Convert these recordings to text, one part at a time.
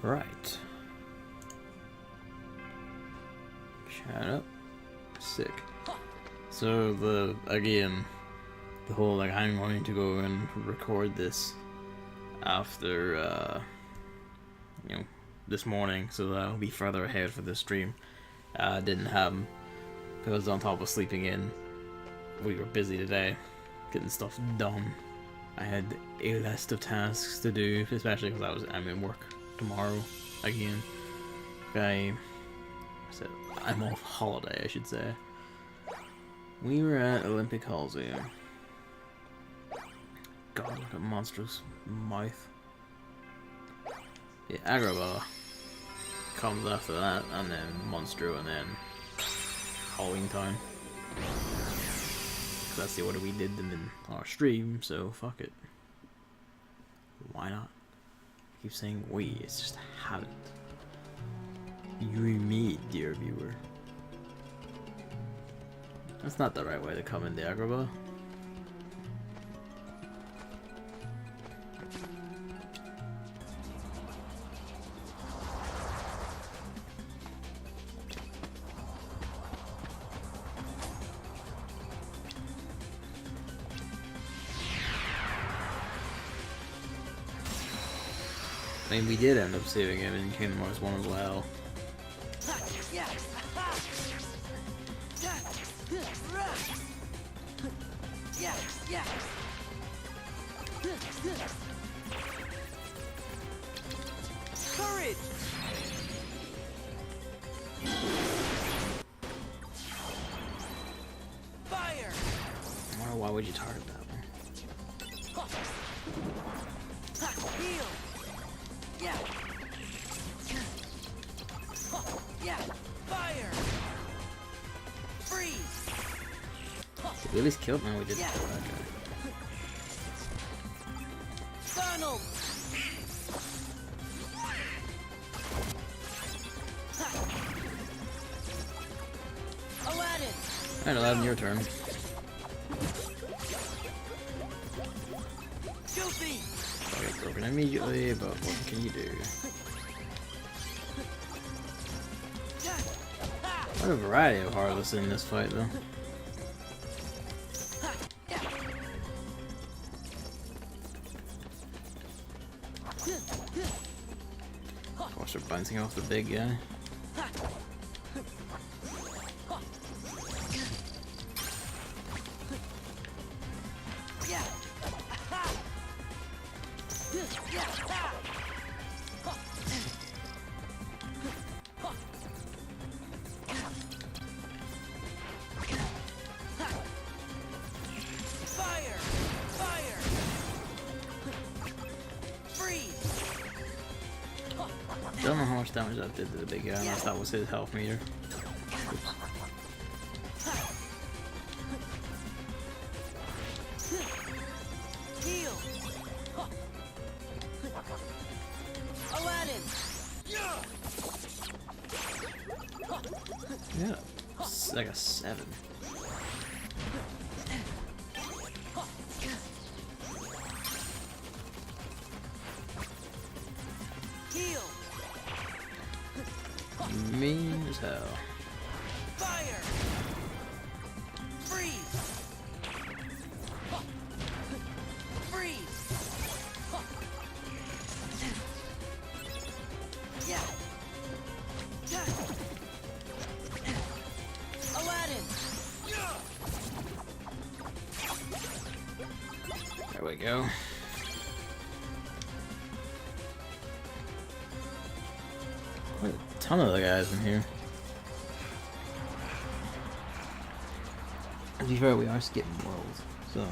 Right. Chat up. Sick. So the whole like I'm going to go and record this after this morning, so that I'll be further ahead for this stream. Didn't have because on top of sleeping in, we were busy today, getting stuff done. I had a list of tasks to do, especially because I'm in work tomorrow again. I'm off holiday, I should say. We were at Olympic Coliseum. God, look at monstrous mouth. Yeah, Agrabah comes after that, and then Monstro, and then Halloween Town. That's the order we did them in our stream, so fuck it. Why not? I keep saying we, it's just haven't. You and me, dear viewer. That's not the right way to come in the Agrabah. I mean, we did end up saving him in Kingdom Hearts 1 as well. Courage! Fire! Why would you target that one? Heal! Yeah! Yeah! Fire! Freeze! Did we at least kill him? No, we didn't Yeah. kill that guy. Donald! Aladdin! Alright, Aladdin, your turn. Goofy! I'll get broken immediately, but what can you do? What a variety of Heartless in this fight, though. Of course, they're bouncing off the big guy. Fire! Fire! Freeze! Don't know how much damage that did to the big guy, unless that was his health meter. Heal! Aladdin! Yeah, it's like a 7. Heal! Mean as hell. Fire! Freeze! Freeze! Yeah! Aladdin! There we go. Quite a ton of the guys in here. To be fair, we are skipping worlds, so.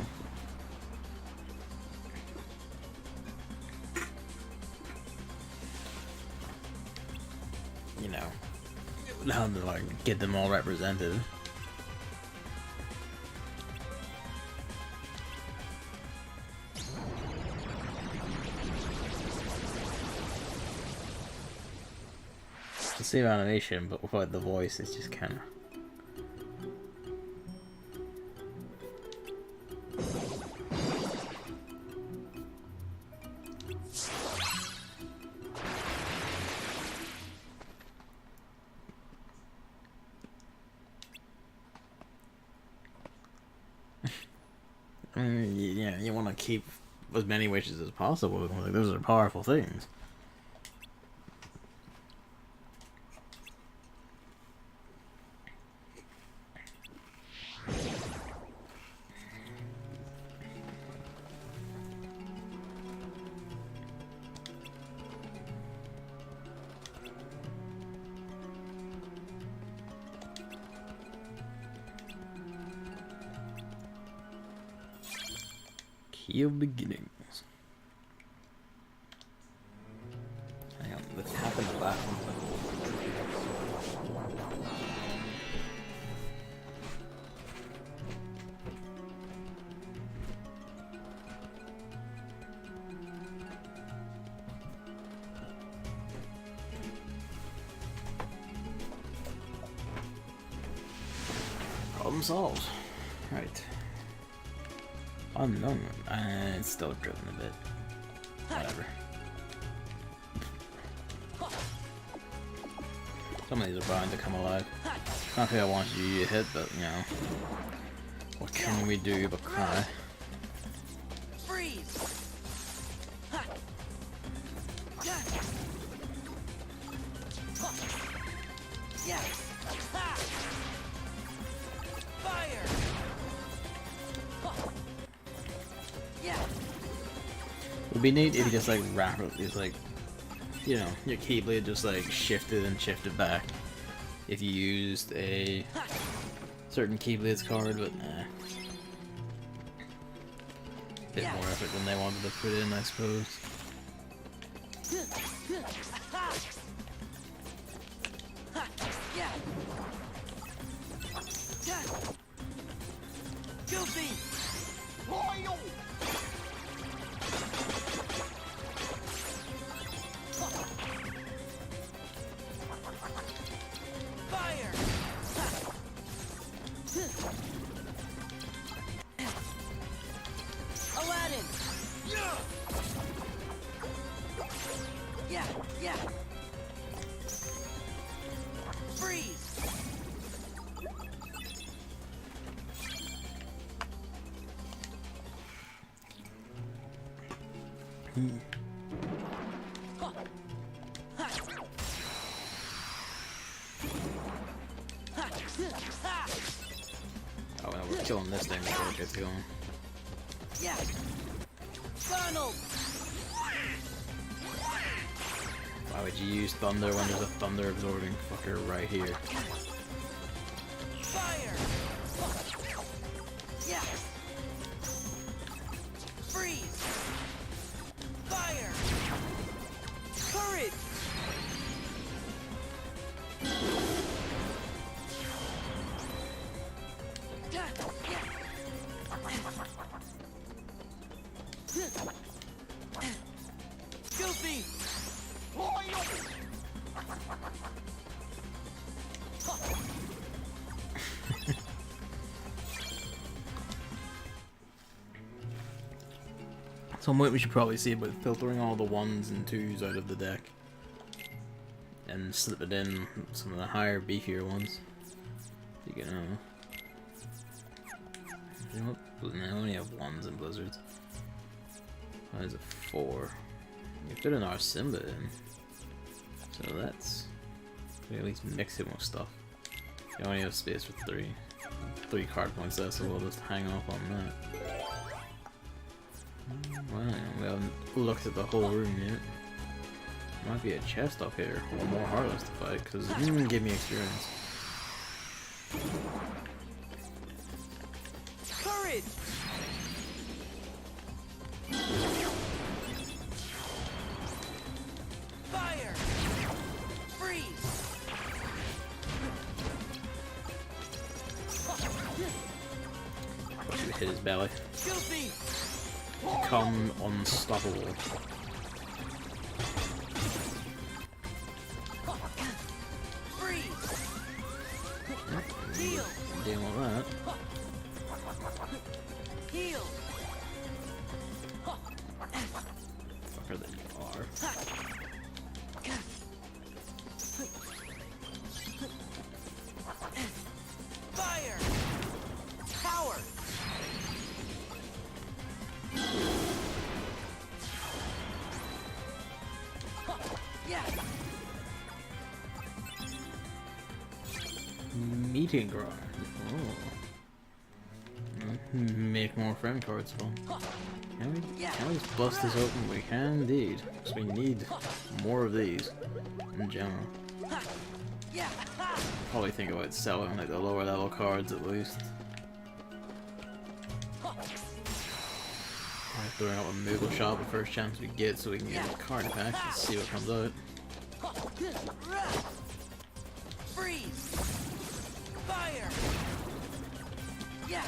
You know, how to like get them all represented. The same animation, but without the voice, it's just kind of. Yeah, you want to keep as many wishes as possible. Like, those are powerful things. Key of Beginnings. Hang on, what happened to that one? Problem solved. Right. Unknown. It's still driven a bit. Whatever. Some of these are bound to come alive. Not who I want you to hit, but you know. What can we do but cry? Freeze! Yes! Fire! Yeah! Would be neat if you just like rapidly, just like, you know, your Keyblade just like shifted and shifted back. If you used a certain Keyblade's card, but nah. Bit more effort than they wanted to put in, I suppose. Yeah! Goofy! Royal! Fire! Aladdin! Yeah! Yeah! Freeze! Oh, no, we're killing this thing before it gets going. Yeah! Donald! Why would you use Thunder when there's a Thunder absorbing fucker right here? Fire! Yeah! Freeze! Fire! Courage! Goofy! Some way we should probably see about filtering all the 1s and 2s out of the deck. And slip it in some of the higher, beefier ones. You can, you know what? No, I only have 1s in Blizzards. Why is it 4? You fit an Arsimba in. So that's... we at least mix it with stuff. You only have space for 3. 3 card points there, so we'll just hang off on that. Wow, we haven't looked at the whole room yet. Might be a chest up here, or more Heartless to fight, because it didn't give me experience. Courage! Fire! Freeze! Should hit his belly. Goofy! Become unstoppable. Freeze! Heal! Deal with that. Heal! Fucker that you are. Fire! Power! Yeah. Meeting ground. Oh. Make more friend cards fun. Can we just bust this open? We can indeed. So we need more of these in general. Yeah. Probably think about selling like the lower level cards at least. I'm throwing up a Moogle shop the first chance we get so we can get a card pack and see what comes out. Freeze. Fire. Yeah.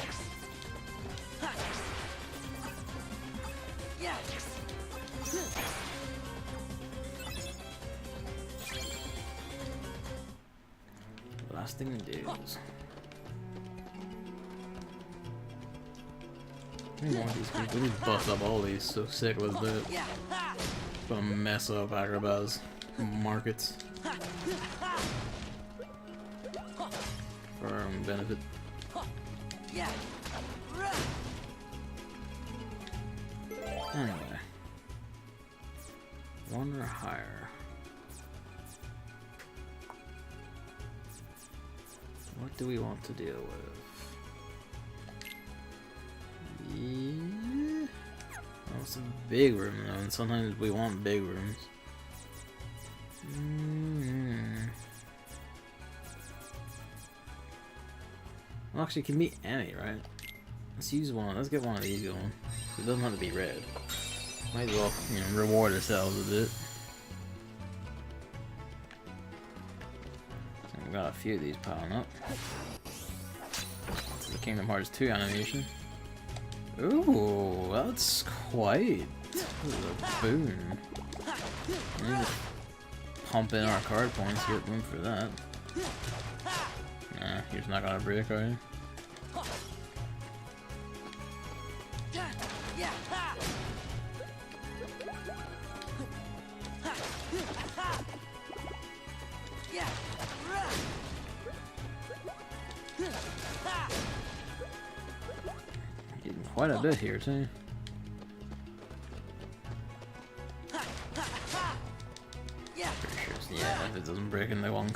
Yeah. Lasting dudes. I don't want these people. We just bust up all these. So sick with it. Yeah. Gonna mess up Agrabah's markets for our own benefit. Yeah. Anyway, one or higher. What do we want to deal with? Yeah. Oh, it's a big room though, and sometimes we want big rooms. Well, actually, it can be any, right? Let's use one. Let's get one of these going. It doesn't have to be red. Might as well, you know, reward ourselves a bit. So we've got a few of these piling up. The Kingdom Hearts 2 animation. Ooh, that's quite a boon. We need to pump in our card points to get room for that. Nah, he's not gonna break, are you? Yeah. Yeah. Getting quite a bit here, too. Yeah. Pretty sure it's, yeah, if it doesn't break in the one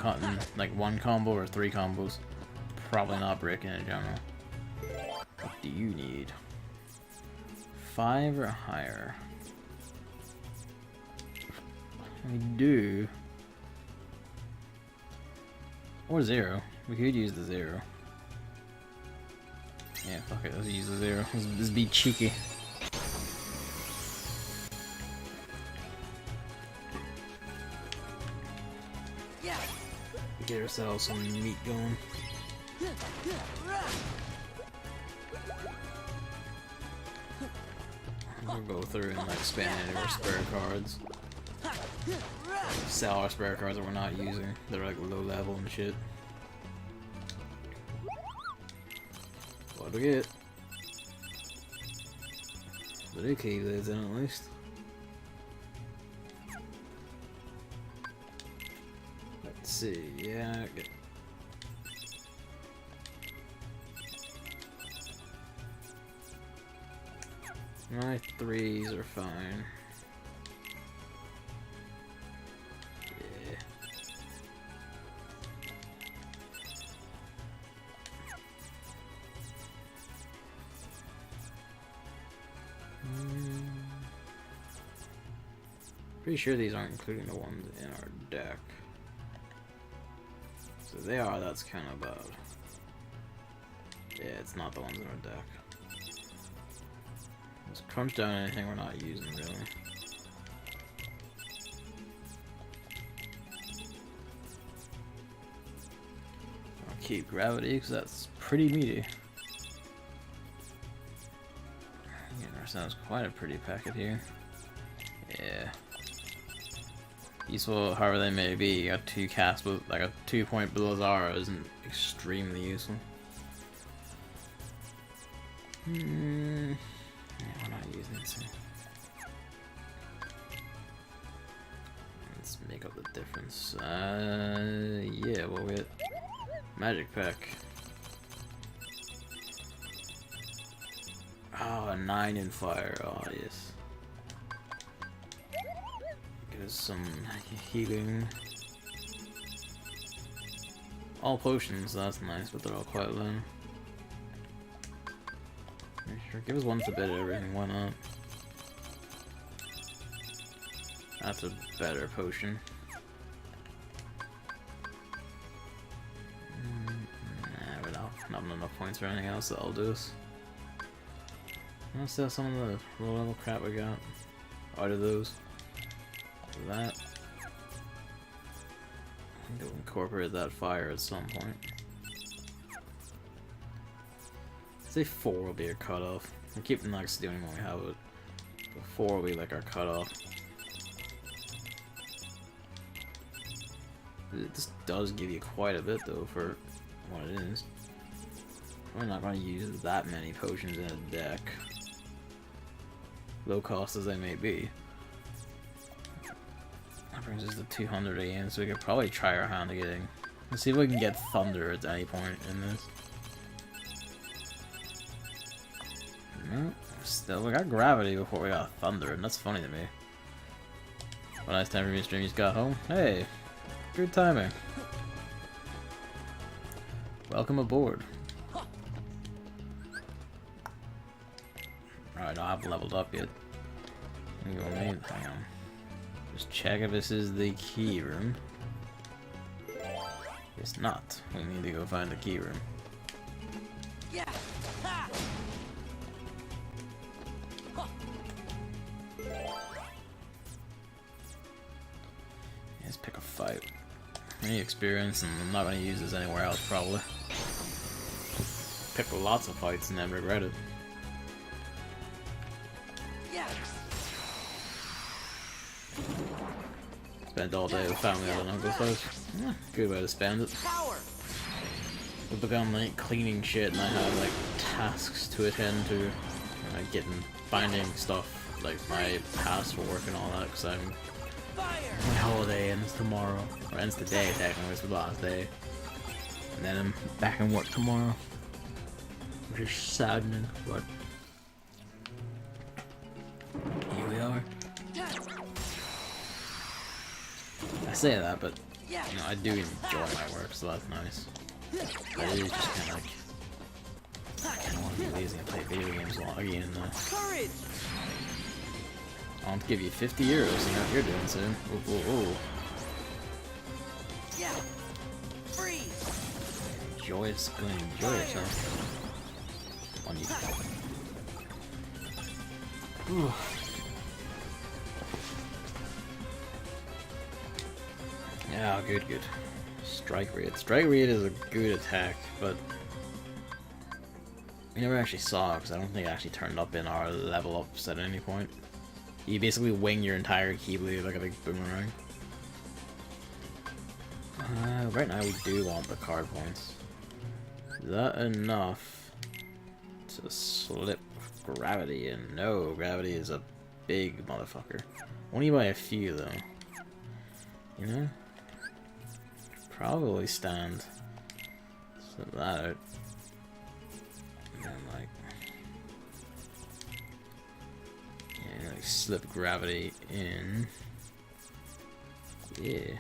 like one combo or 3 combos, probably not breaking in general. What do you need? 5 or higher? We do. Or 0. We could use the 0. Yeah, fuck it, let's use the 0. Let's be cheeky. Yeah. Get ourselves some meat going. We'll go through and like spend any of our spare cards. Sell our spare cards that we're not using. They're like low level and shit. What do we get? But they keep those in at least. Let's see, yeah, get. My 3s are fine. Yeah. Pretty sure these aren't including the ones in our deck. So they are, that's kind of bad. Yeah, it's not the ones in our deck. Let's crunch down anything we're not using, really. I'll keep gravity, because that's pretty meaty. Getting ourselves quite a pretty packet here. Yeah. Useful, however they may be. A 2 cast with like a 2-point Blazara isn't extremely useful. Yeah, we're not using this. Let's make up the difference. Yeah, we'll get Magic Pack. Oh, a 9 in fire. Oh, yes. Get There's some healing. All potions, that's nice, but they're all quite low. Sure, give us one to bit of everything, why not? That's a better potion. Nah, we're not enough points for anything else that'll do us. Let's see some of the low level crap we got. Out of those. That. I think I'll incorporate that fire at some point. Say 4 will be our cutoff. We keep the Nox doing when we have it. But 4 will be like our cutoff. This does give you quite a bit though for what it is. We're not going to use that many potions in a deck. Low cost as they may be. That brings us to 200 again, so we could probably try our hand at getting. Let's see if we can get Thunder at any point in this. No, still, we got Gravity before we got Thunder, and that's funny to me. When last time for me to stream, you just got home. Hey, good timing. Welcome aboard. Alright, I haven't leveled up yet. Hang on. Just check if this is the key room. It's not. We need to go find the key room. Yeah. Ha. Let's pick a fight. Any experience, and I'm not going to use this anywhere else probably. Pick lots of fights and then regret it. Yeah. Spend all day with family at an uncle's house. Good way to spend it. Power. We've begun like cleaning shit, and I have like tasks to attend to, like finding stuff like my password and all that. Because Fire. my holiday ends tomorrow, or ends today technically. It's the last day, and then I'm back in work tomorrow, which is saddening. But here we are. I say that, but Yeah. you know, I do enjoy my work, so that's nice. But it is just kind of like I kind of want to be lazy and play video games again. Courage. I want to give you 50 euros, you know what you're doing soon. Ooh, ooh, ooh. Yeah. Freeze. Enjoy it, go and enjoy yourself. On you. Ooh. Yeah, good, good. Strike Rate. Strike Rate is a good attack, but we never actually saw it because I don't think it actually turned up in our level ups at any point. You basically wing your entire Keyblade like a big boomerang. Right now we do want the card points. Is that enough to slip Gravity in? No, Gravity is a big motherfucker. Only by a few though. You know? Probably stand. Slip that out. And then like like slip Gravity in. Yeah.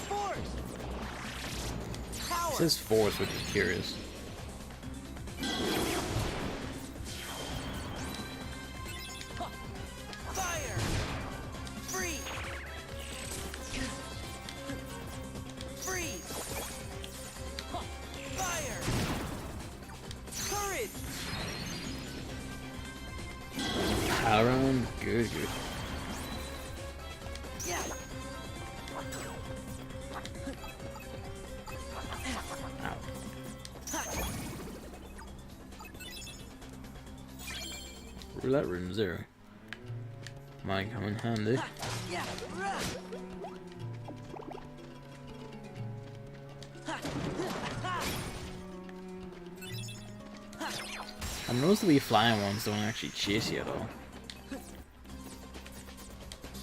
Force. Power. It says force, which is curious. Fire. Freeze. Freeze. Fire. Courage. Power round, good, good. Yeah. Ow. Roulette room 0. Might come in handy. Yeah. Run. I noticed the flying ones don't actually chase you at all.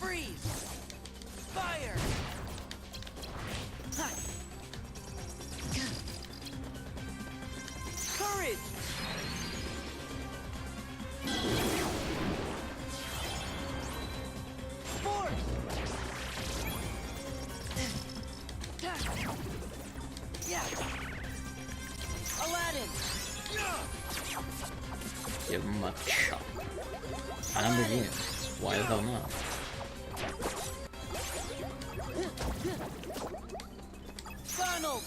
Freeze. Fire. Courage! Force! Yeah! Aladdin! Give him a chop. I'm the game. Why the hell not? Donald!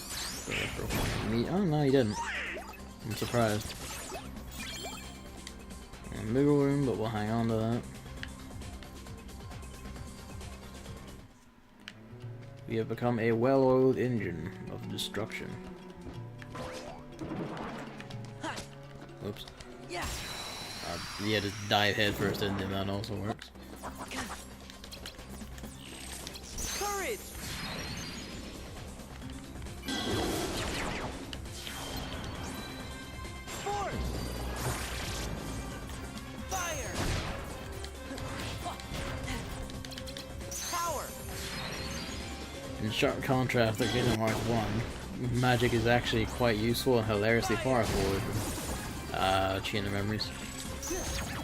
Oh no, he didn't. I'm surprised. A bigger room, but we'll hang on to that. We have become a well-oiled engine of destruction. Oops. Yeah! Yeah, just dive head first, and then that also works. Courage! Force! Fire! Power! In sharp contrast to Kingdom Hearts 1, magic is actually quite useful and hilariously powerful with Chain of Memories.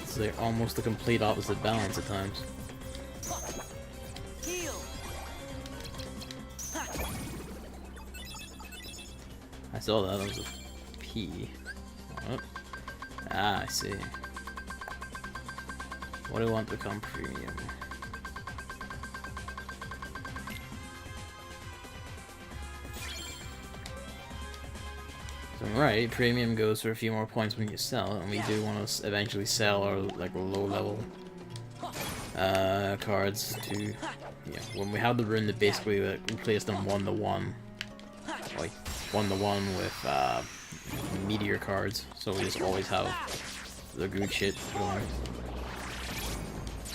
It's like almost the complete opposite balance at times. Heal! I saw that, that was a P. What? Ah, I see. What do I want to become premium? So, right, premium goes for a few more points when you sell, and we do want to eventually sell our like low level cards to, yeah, when we have the rune that basically like, replace them 1-to-1, like 1-to-1 with meteor cards, so we just always have the good shit going.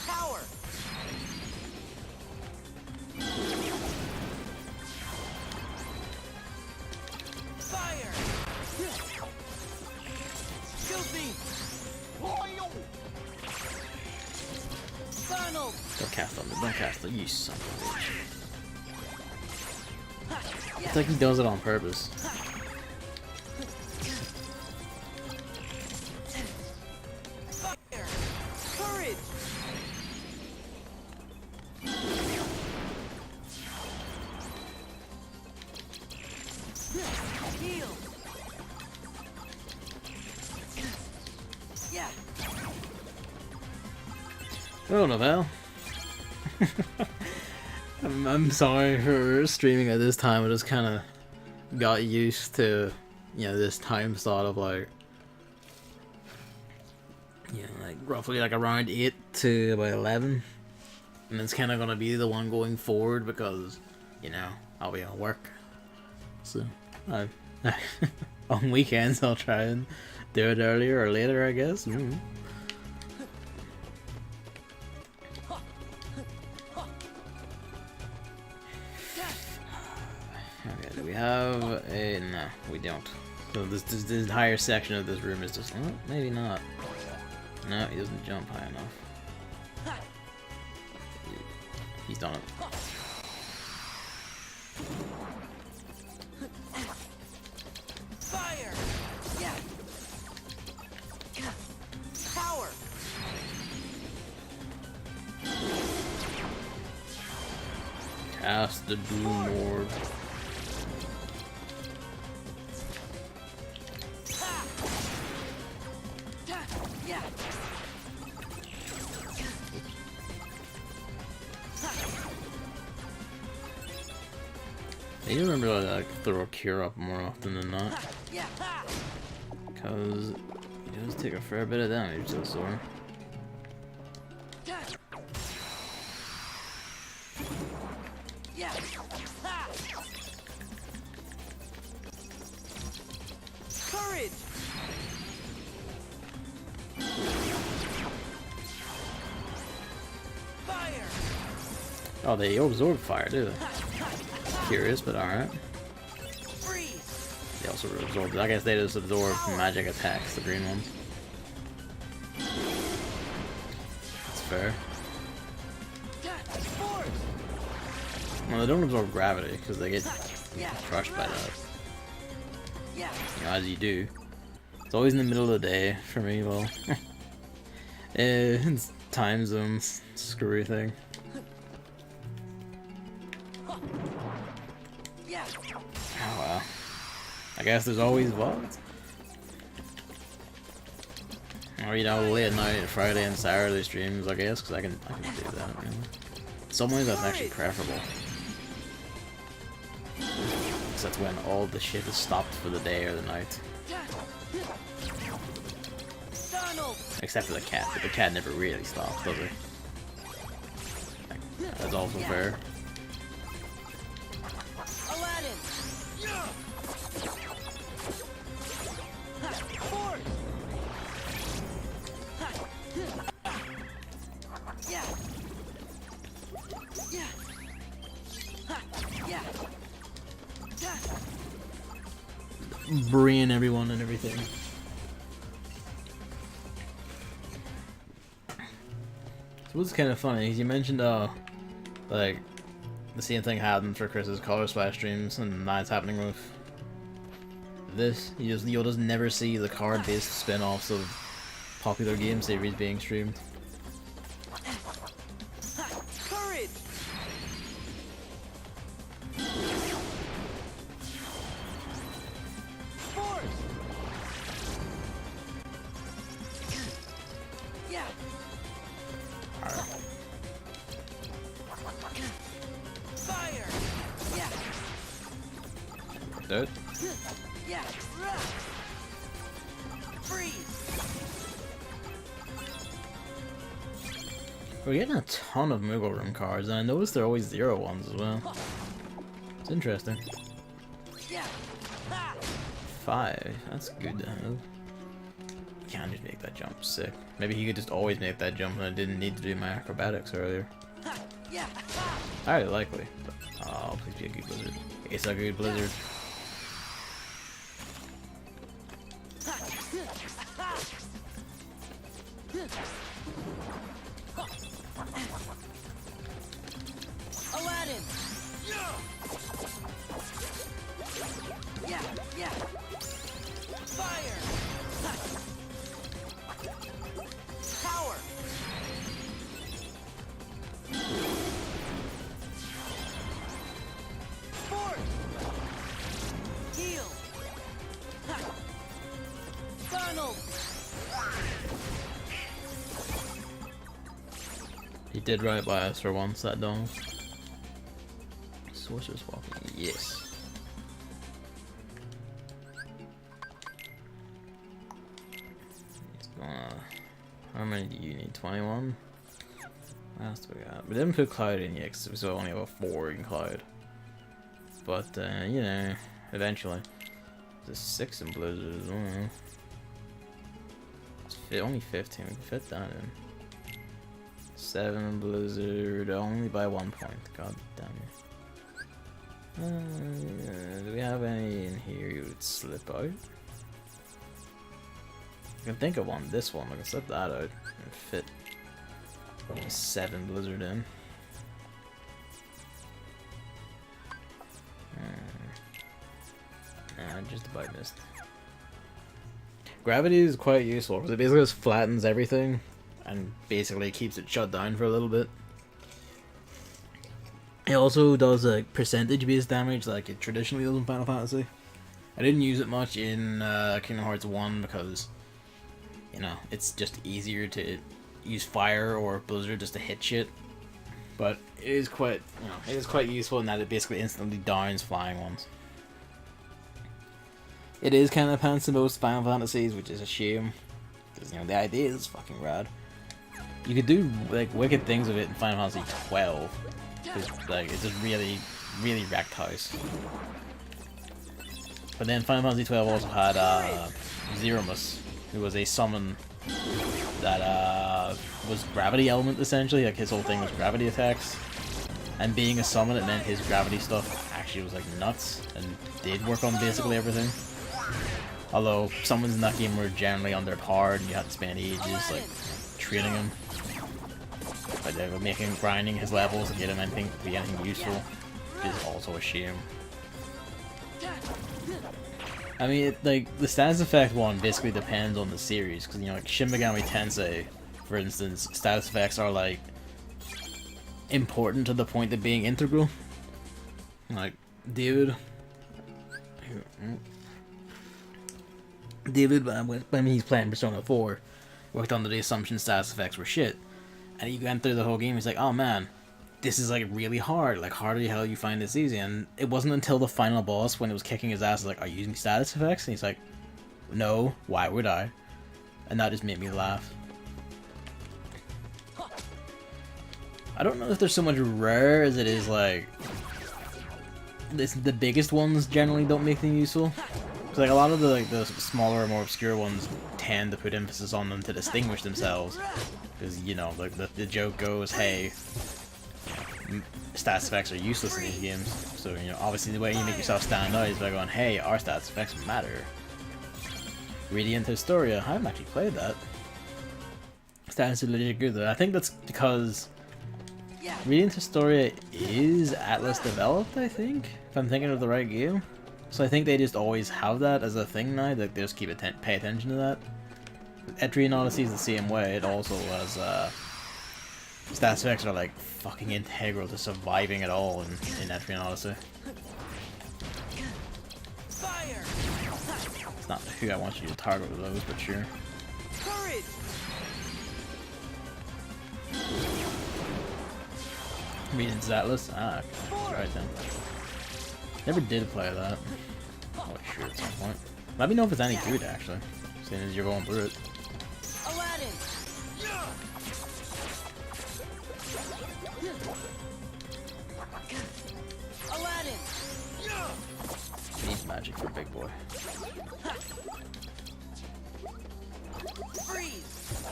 Power! Fire! Shield beam! Donald! Don't cast on it, don't cast it, you son of a bitch. Yeah. It's like he does it on purpose. Fire! Courage! Heal! Yeah! Oh, Novell. I'm sorry for streaming at this time. I just kind of got used to, you know, this time slot of like, you know, like roughly like around 8 to about 11, and it's kind of gonna be the one going forward because, you know, I'll be at work. So, on weekends I'll try and do it earlier or later, I guess. Okay, do we have a... no, we don't. So this entire section of this room is just... oh, maybe not. No, he doesn't jump high enough. He's done it. Fire! Yeah! Power! Cast the Doom Orb. Yeah! I do remember to like, throw a cure up more often than not. Yeah! Because it does take a fair bit of damage to the sword. Yeah! Courage! Fire! Oh, they absorb fire, do they? Curious, but alright. Freeze! They also absorb. I guess they just absorb magic attacks, the green ones. That's fair. Force! Well, they don't absorb gravity because they get Yeah. crushed by that. Yeah. You know, as you do. It's always in the middle of the day for me. Well, it's time zones, screwy thing. Yeah. Oh well. I guess there's always what? Or you know, late at night, Friday and Saturday streams, I guess, because I can do that. You know? In some ways, that's actually preferable. Because that's when all the shit is stopped for the day or the night. Donald. Except for the cat, but the cat never really stops, does he? That's also fair. Aladdin. Ford. Yeah. Yeah. Yeah. Yeah. Bring everyone and everything. So what's kind of funny is you mentioned like the same thing happened for Chris's Color Splash streams, and now it's happening with this. You'll just never see the card-based spin-offs of popular game series being streamed. Courage. Force. Yeah. Fire. Yeah. Dude. Yeah. Freeze. We're getting a ton of Moogle Room cards, and I noticed they're always 0 ones as well. It's interesting. Yeah. Ha. 5. That's good to have. You can't just make that jump. Sick. Maybe he could just always make that jump and I didn't need to do my acrobatics earlier. Ha. Yeah. Ha. Highly likely. But, oh, please be a good blizzard. It's a good blizzard. Aladdin. Yeah, yeah. Fire. Power. Force. Heal. Donald. He did right by us for once, that dog. Sorcerer's Walking, yes. It's gonna... How many do you need? 21? What else do we got? We didn't put Cloud in yet, because we still only have a 4 in Cloud. But, you know, eventually. There's 6 in Blizzard, I don't know. It's only 15, we can fit that in. 7 in Blizzard, only by 1 point, god damn it. Do we have any in here you would slip out? I can think of one, this one, I can slip that out and fit 7 Blizzard in. Nah, just about missed. Gravity is quite useful because it basically just flattens everything and basically keeps it shut down for a little bit. It also does a percentage based damage like it traditionally does in Final Fantasy. I didn't use it much in Kingdom Hearts 1 because, you know, it's just easier to use fire or blizzard just to hit shit. But it is quite, you know, it is quite useful in that it basically instantly downs flying ones. It is kind of pants in most Final Fantasies, which is a shame, because, you know, the idea is fucking rad. You could do like wicked things with it in Final Fantasy 12. Like, it just really, really wrecked house. But then Final Fantasy 12 also had Zeromus, who was a summon that was gravity element essentially. Like his whole thing was gravity attacks, and being a summon, it meant his gravity stuff actually was like nuts and did work on basically everything. Although summons in that game were generally underpowered, and you had to spend ages like training him. But they were grinding his levels to get him anything useful. is also a shame. I mean, like, the status effect one basically depends on the series, because, you know, like, Shin Megami Tensei, for instance, status effects are, like, important to the point of being integral. Like, David, when he's playing Persona 4, worked under the assumption status effects were shit. And you went through the whole game, he's like, oh man, this is like really hard. Like, how the hell you find this easy? And it wasn't until the final boss, when it was kicking his ass, like, are you using status effects? And he's like, no, why would I? And that just made me laugh. I don't know if there's so much rare as it is like the biggest ones generally don't make them useful. Cause like a lot of the smaller, more obscure ones tend to put emphasis on them to distinguish themselves. Because, you know, like the joke goes, hey, stats effects are useless in these games. So, you know, obviously the way you make yourself stand out is by going, hey, our stats effects matter. Radiant Historia, I haven't actually played that. Stats are legit good though. I think that's because Radiant Historia is Atlas developed, I think, if I'm thinking of the right game. So I think they just always have that as a thing now, that they just keep pay attention to that. Etrian Odyssey is the same way. It also has stats effects are like fucking integral to surviving at all in Etrian Odyssey. Fire! It's not who I want you to target with those, but sure. Courage! Radiant's Atlas? Ah, that's right then. Never did play that. Oh, sure, at some point. Let me know if it's any good, actually, seeing as you're going through it. Aladdin! Aladdin! Needs magic for a big boy. Freeze!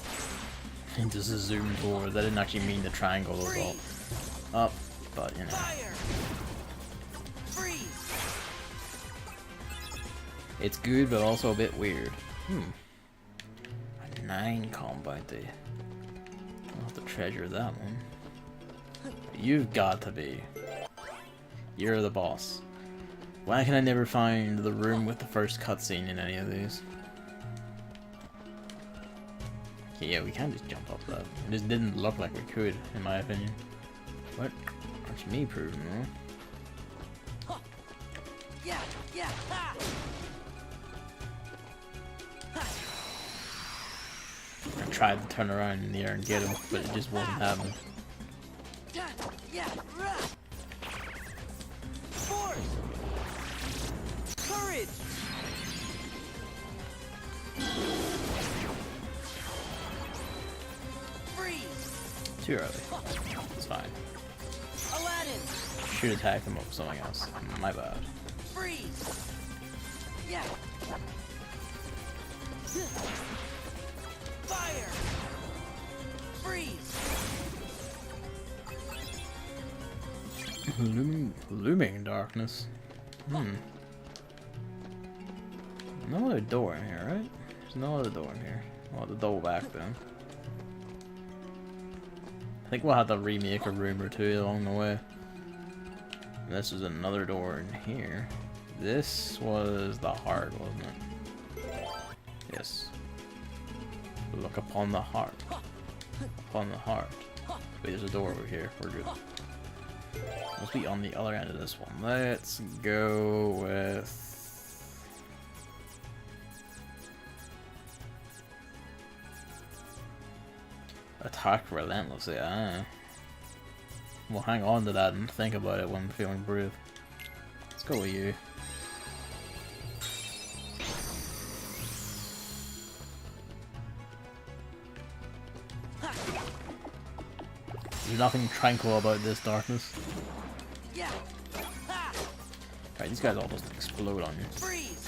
He just zoomed forward. That didn't actually mean the triangle was all up, but you know. Fire! Freeze! It's good, but also a bit weird. A 9 combat day. I'll have to treasure that one. You've got to be. You're the boss. Why can I never find the room with the first cutscene in any of these? Okay, yeah, we can just jump up that. It just didn't look like we could, in my opinion. What? That's me proving wrong. Yeah, yeah, ha! I tried to turn around in the air and get him, but it just wasn't happening. Yeah, force! Courage! Freeze! Too early. It's fine. Aladdin! Should attack him with something else. My bad. Freeze! Yeah! Fire! Freeze! Looming darkness. No other door in here, right? There's no other door in here. Oh, the door back then. I think we'll have to remake a room or two along the way. This is another door in here. This was the heart, wasn't it? Yes. Look upon the heart. Upon the heart. Wait, there's a door over here. We're good. Must be on the other end of this one. Let's go with... Attack relentlessly, We'll hang on to that and think about it when feeling brave. Let's go with you. There's nothing tranquil about this darkness. Yeah! Ha! Alright, these guys all just explode on you. Freeze!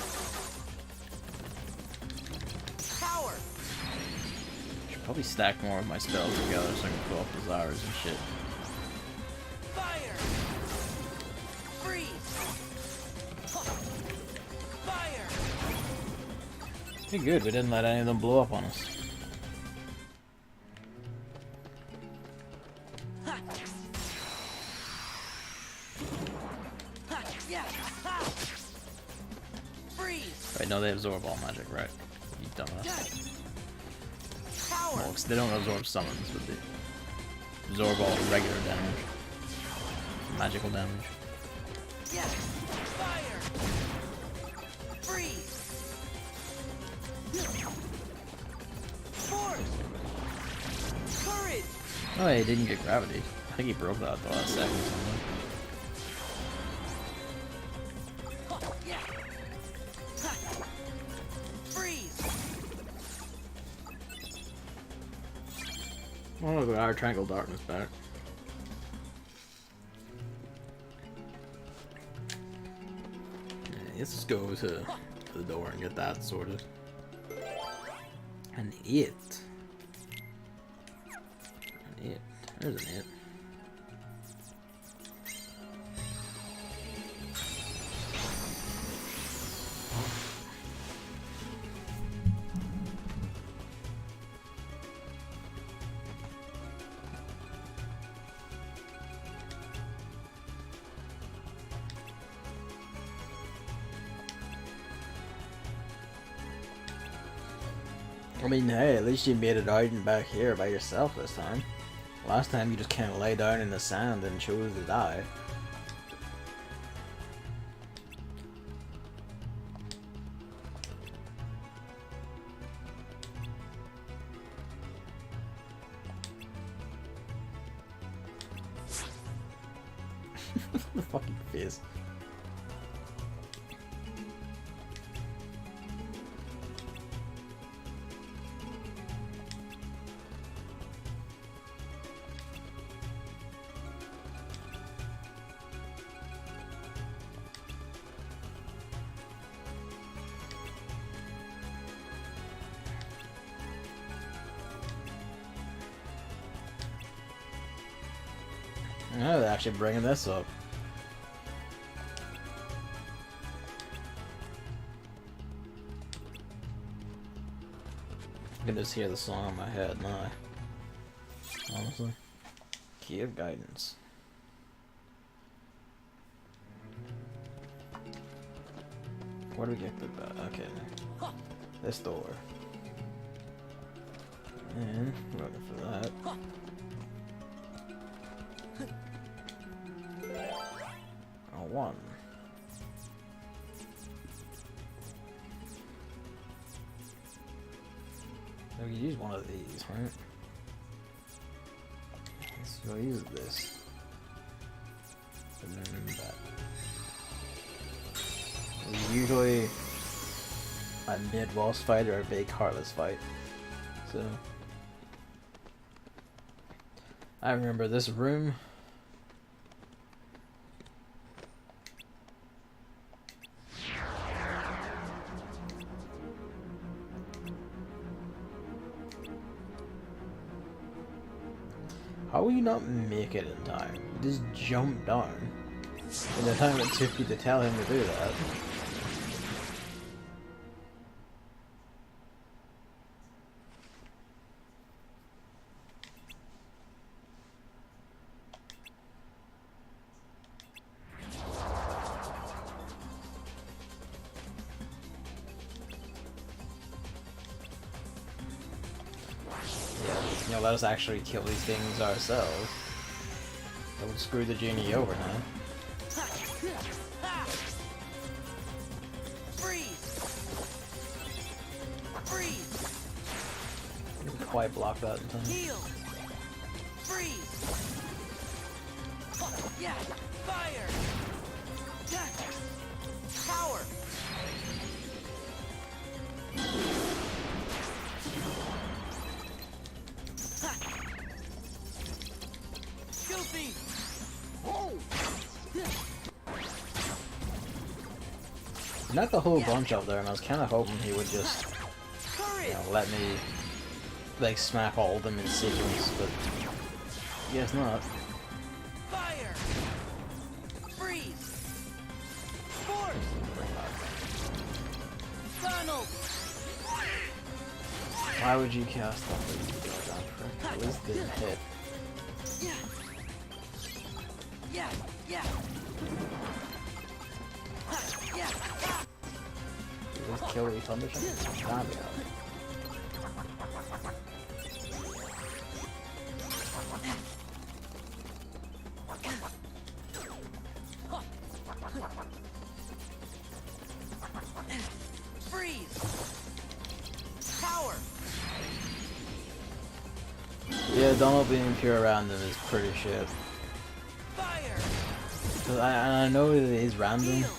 Power! Should probably stack more of my spells together so I can pull off desires and shit. Fire! Freeze! Fire! Hey, good, we didn't let any of them blow up on us. Yeah. Ha. Freeze. Right, no, they absorb all magic, right? You dumbass. Power. Well, 'cause they don't absorb summons, but they absorb all regular damage. Magical damage. Yeah. Fire. Freeze. Force. Courage. Oh, yeah, he didn't get gravity. I think he broke that at the last second or something. Yeah. Ha. Freeze. Oh, look, our Triangle Darkness back. Yeah, let's just go to the door and get that sorted. An it. An it. There's an it. I mean, hey, at least you made it out and back here by yourself this time. Last time you just kind of lay down in the sand and chose to die. The fucking face. Oh, they're actually bringing this up. I can just hear the song in my head now. Honestly. Key of Guidance. Where do we get the... okay. This door. And we're looking for that. Oh, one. So we use one of these, right? So use this. And then that. It's usually a mid-boss fight or a big heartless fight. So I remember this room. How will you not make it in time? You just jump down. In the time it took you to tell him to do that. You know, let us actually kill these things ourselves. Don't screw the genie over now. Freeze! Freeze! Didn't quite block that in time. Heal! Freeze! Yeah! Fire! Power! Goofy! Not the whole bunch up there, and I was kind of hoping he would just, you know, let me, like, smack all of them in sequence, but I guess not. Fire! Freeze! Force! Funnel! Why would you cast that? At least didn't hit. Yeah! Yeah! Yeah! Just kill these thunder shots. Damn it. Freeze. Power. Yeah, Donald being pure random is pretty shit. Fire. 'Cause I know it is random, Heal.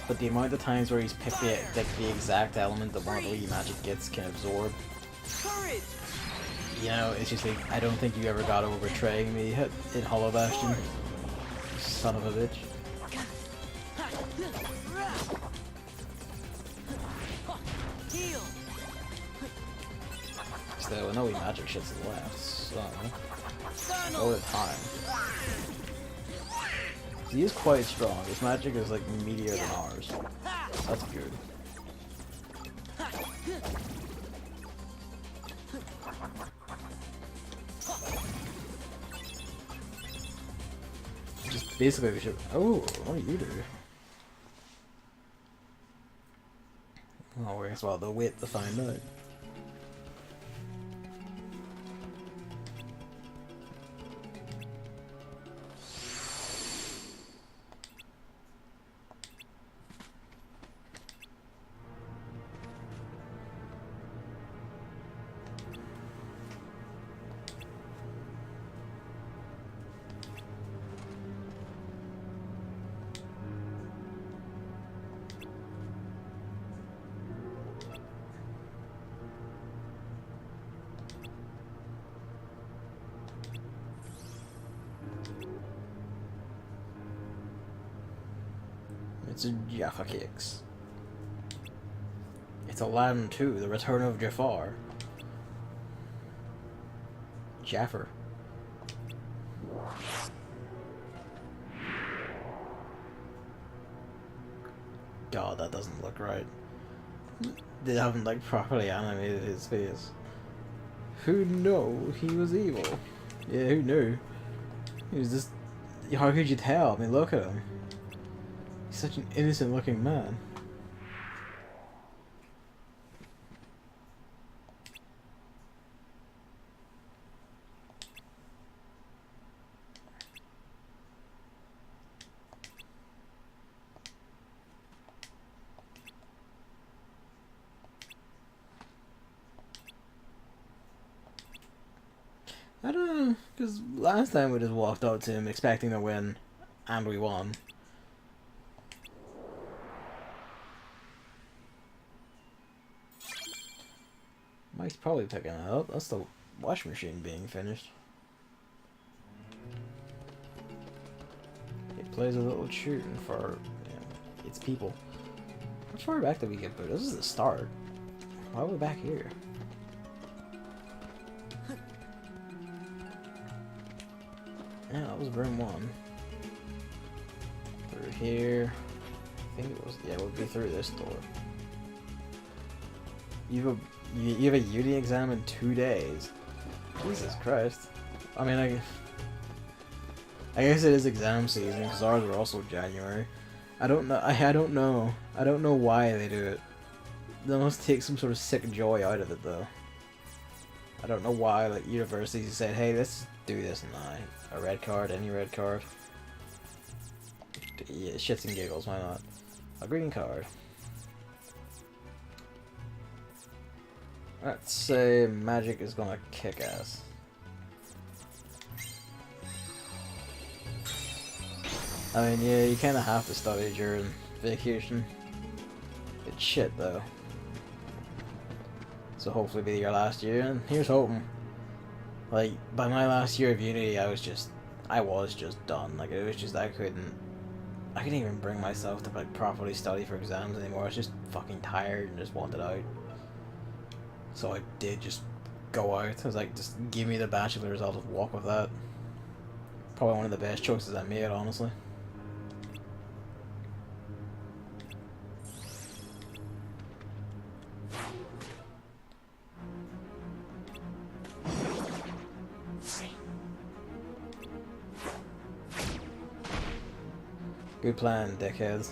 but the amount of times where he's picked the exact element that one of the Wii Magic gets can absorb. Courage. You know, it's just like, I don't think you ever got over betraying me in Hollow Bastion. Son of a bitch. Heal. Still, I know Wii Magic shit's left, so... Funnel. all the time. He is quite strong. His magic is like meatier than ours. That's good. Just basically we should. Oh, what do you do? Oh, I guess we'll have to wait to find out. It's a Jaffa Cakes. It's Aladdin 2, The Return of Jafar. Jaffer. God, that doesn't look right. They haven't like properly animated his face. Who knew he was evil? Yeah, who knew? He was just... How could you tell? I mean, look at him. He's such an innocent looking man. I don't know, because last time we just walked up to him expecting to win, and we won. Mike's probably picking it up. That's the washing machine being finished. It plays a little tune for its people. How far back did we get put? This is the start. Why are we back here? Yeah, that was room 1. Through here. I think it was, yeah, we'll be through this door. You have a uni exam in 2 days. Jesus Christ. I mean, I guess it is exam season because ours are also January. I don't know. I don't know. I don't know why they do it. They must take some sort of sick joy out of it, though. I don't know why. Like universities said, "Hey, let's do this now." A red card, any red card. Yeah, shits and giggles. Why not? A green card. Let's say magic is gonna kick ass. I mean, yeah, you kind of have to study during vacation. It's shit though. So hopefully be your last year, and here's hoping. Like, by my last year of uni, I was just done. Like, it was just, I couldn't even bring myself to, like, properly study for exams anymore. I was just fucking tired and just wanted out. So I did just go out. I was like, just give me the bachelor's, I'll just walk with that. Probably one of the best choices I made, honestly. Good plan, dickheads.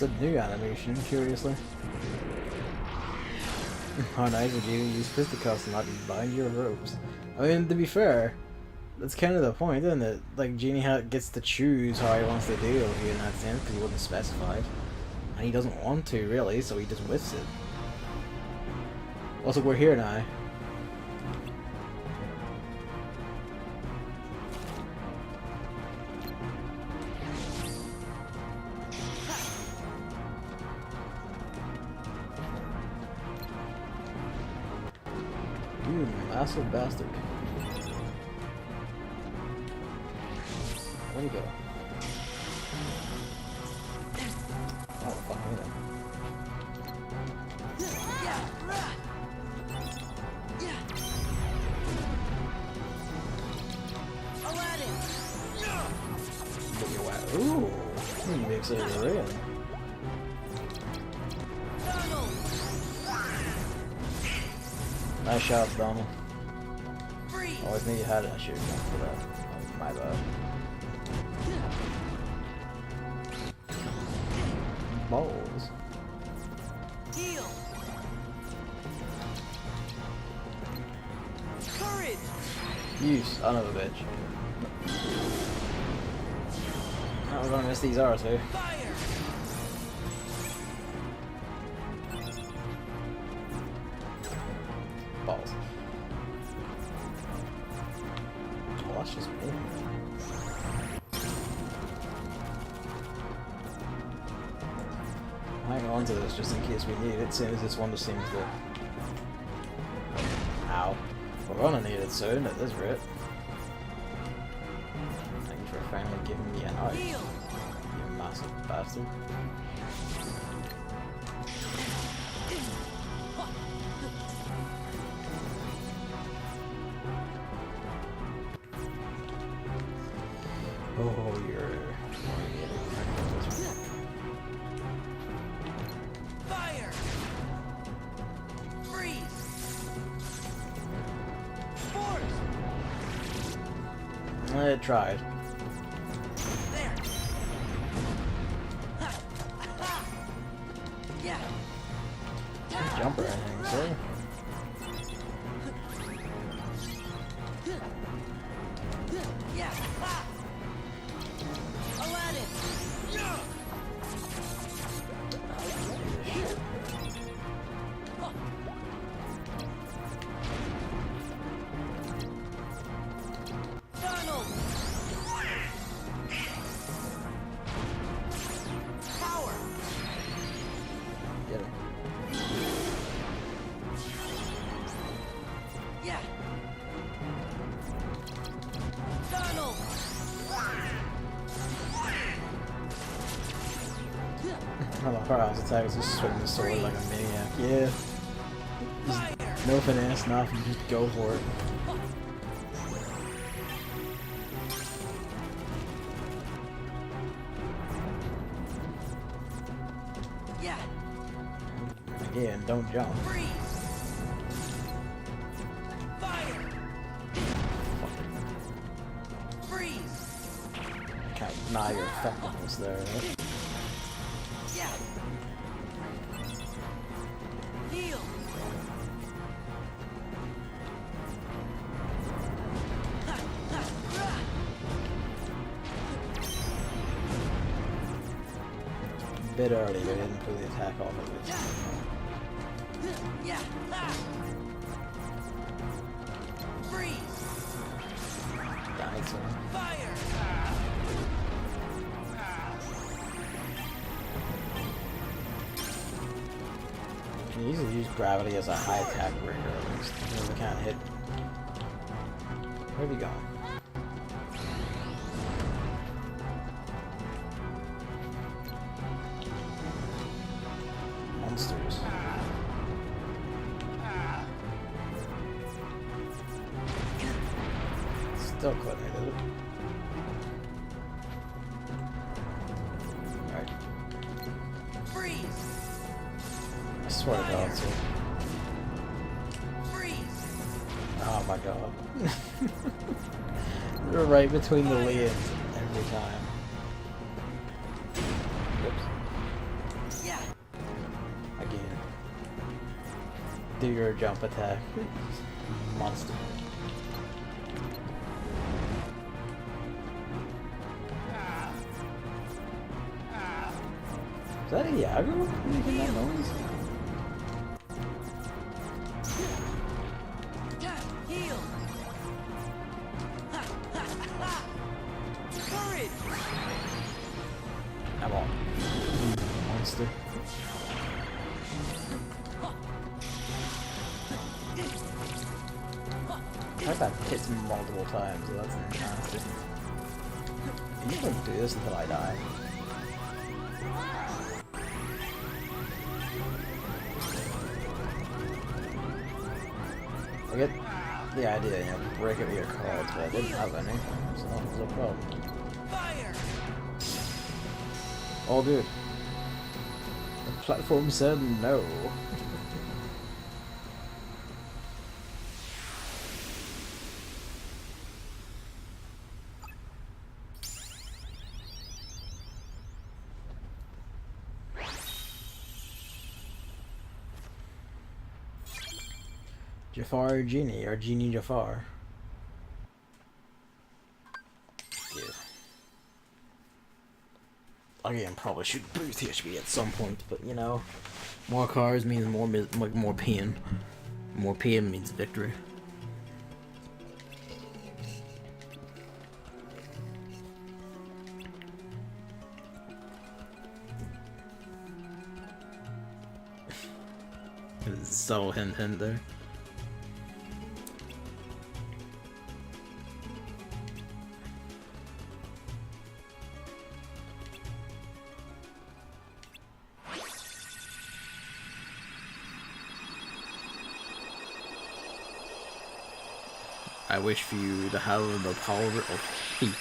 It's a new animation, curiously. How nice would you use fisticuffs and not just bind your ropes? I mean, to be fair, that's kind of the point, isn't it? Like, Genie gets to choose how he wants to deal with you in that sense, because he wasn't specified. And he doesn't want to, really, so he just whiffs it. Also, we're here now. You massive bastard. Where'd he go? Oh, fuck me then. Aladdin. Get your whack. Ooh! He makes it red. Donald. Nice shot, Donald. Freeze. Always knew you had that shit for that. Oh, my bad. Balls. Heal. Courage. You son of a bitch. Oh, we're gonna miss these R's here. Fire. Balls. Oh, that's just me. Hang on to this just in case we need it, seeing as this one just seems to... Ow. We're gonna need it soon at this rate. Thank you for finally giving me an eye, Heal. you massive bastard. Oh, you're... Fire. Freeze. Force. I tried. There. Ha. Ha. Yeah. Jump or anything, so... Yeah. Ha. Aladdin. Donald. Power. Get him. Yeah. Donald. I love how else attack is just swinging the sword like a maniac. Yeah. Fire. No finesse, nothing, just go for it. Yeah. Again, don't jump. Freeze. Fire. Freeze. Can't deny your effectiveness there, right? Yeah. Heal. Ha, ha, rah. Bit early, but didn't pull the attack off of it. Yeah. Ha. Freeze. Died, so. Fire. You can easily use gravity as a high attack breaker at least. You really can't hit. Where have you gone? Monsters. Still couldn't hit it. Alright. Freeze. I swear to God, so. Freeze. Oh my God. They're right between the lids every time. Whoops. do your jump attack. Monster. Is that Iago making that noise? Heal. Courage. Come on. Monster. I've had hits multiple times, so that's nasty. I'm just gonna do this until I die. I get the idea, you know, break it with your cards, but I didn't have any, so that was a problem. Fire. Oh, dude. The platform said no. Jafar or Genie, or Genie Jafar. Yeah. Again, probably should boost HP at some point, but you know, more cards means more pain. More pain means victory. Subtle hint there. I wish for you to have the power of heat.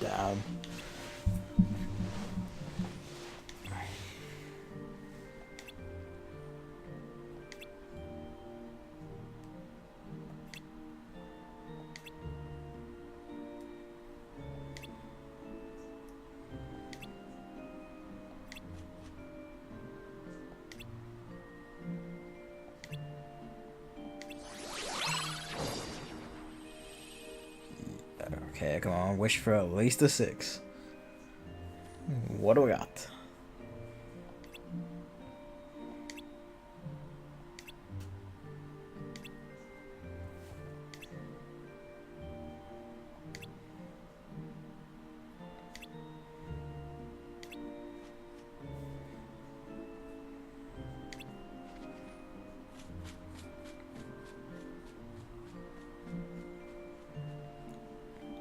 Damn. Okay, come on, wish for at least a 6. What do we got?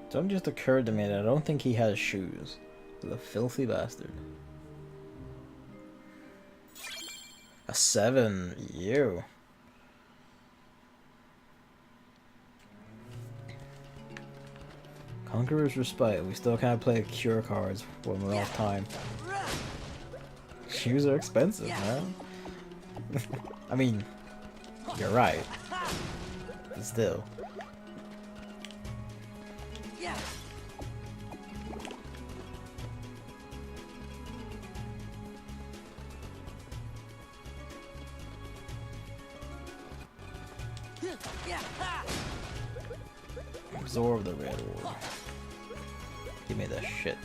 Something just occurred to me that I don't think he has shoes. The filthy bastard. A 7, you. Conqueror's Respite. We still can't play cure cards when we're off time. Shoes are expensive, man. I mean, you're right. But still. Absorb the red orb. Give me that shit.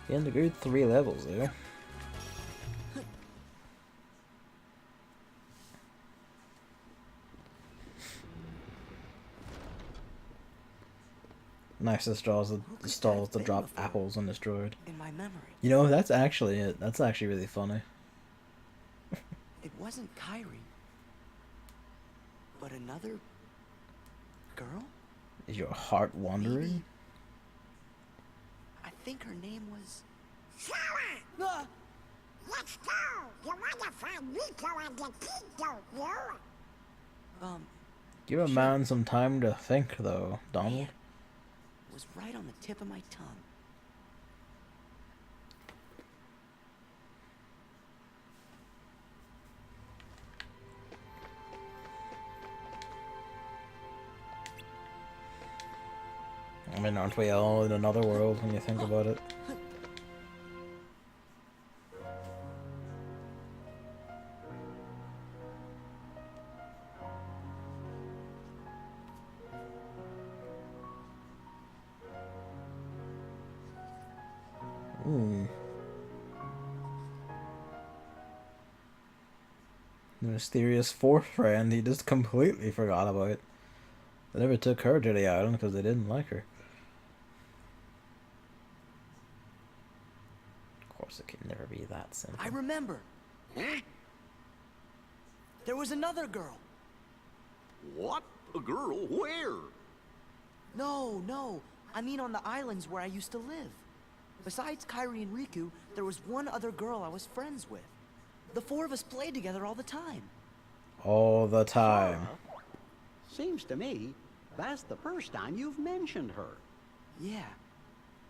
You had a good 3 levels there. Nice to stalls to drop apples undestroyed. In my memory. You know, that's actually it. That's actually really funny. It wasn't Kyrie, but another girl? Is your heart wandering? Maybe. I think her name was Sarah! Let's go! You wanna find Rico and the kid, don't you? Give a man some time to think, though, Donald. Man, it was right on the tip of my tongue. I mean, aren't we all in another world when you think about it? The mysterious fourth friend, he just completely forgot about it. They never took her to the island because they didn't like her. Of course, it can never be that simple. I remember. There was another girl. What? A girl? Where? No. I mean on the islands where I used to live. Besides Kairi and Riku, there was one other girl I was friends with. The four of us played together all the time. All the time. Seems to me that's the first time you've mentioned her. Yeah.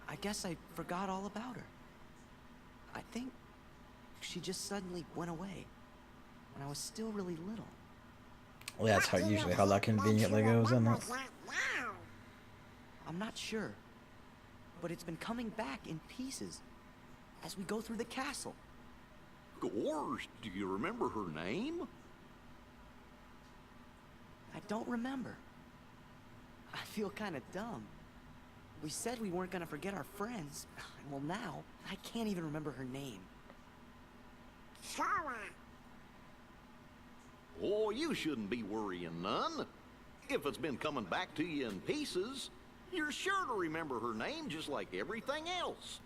I guess I forgot all about her. I think she just suddenly went away when I was still really little. Well, that's how usually how that conveniently goes, isn't it? I'm not sure, but it's been coming back in pieces as we go through the castle. Gorge, do you remember her name? I don't remember. I feel kind of dumb. We said we weren't gonna forget our friends. Well, now, I can't even remember her name. Oh, you shouldn't be worrying none. If it's been coming back to you in pieces, you're sure to remember her name just like everything else.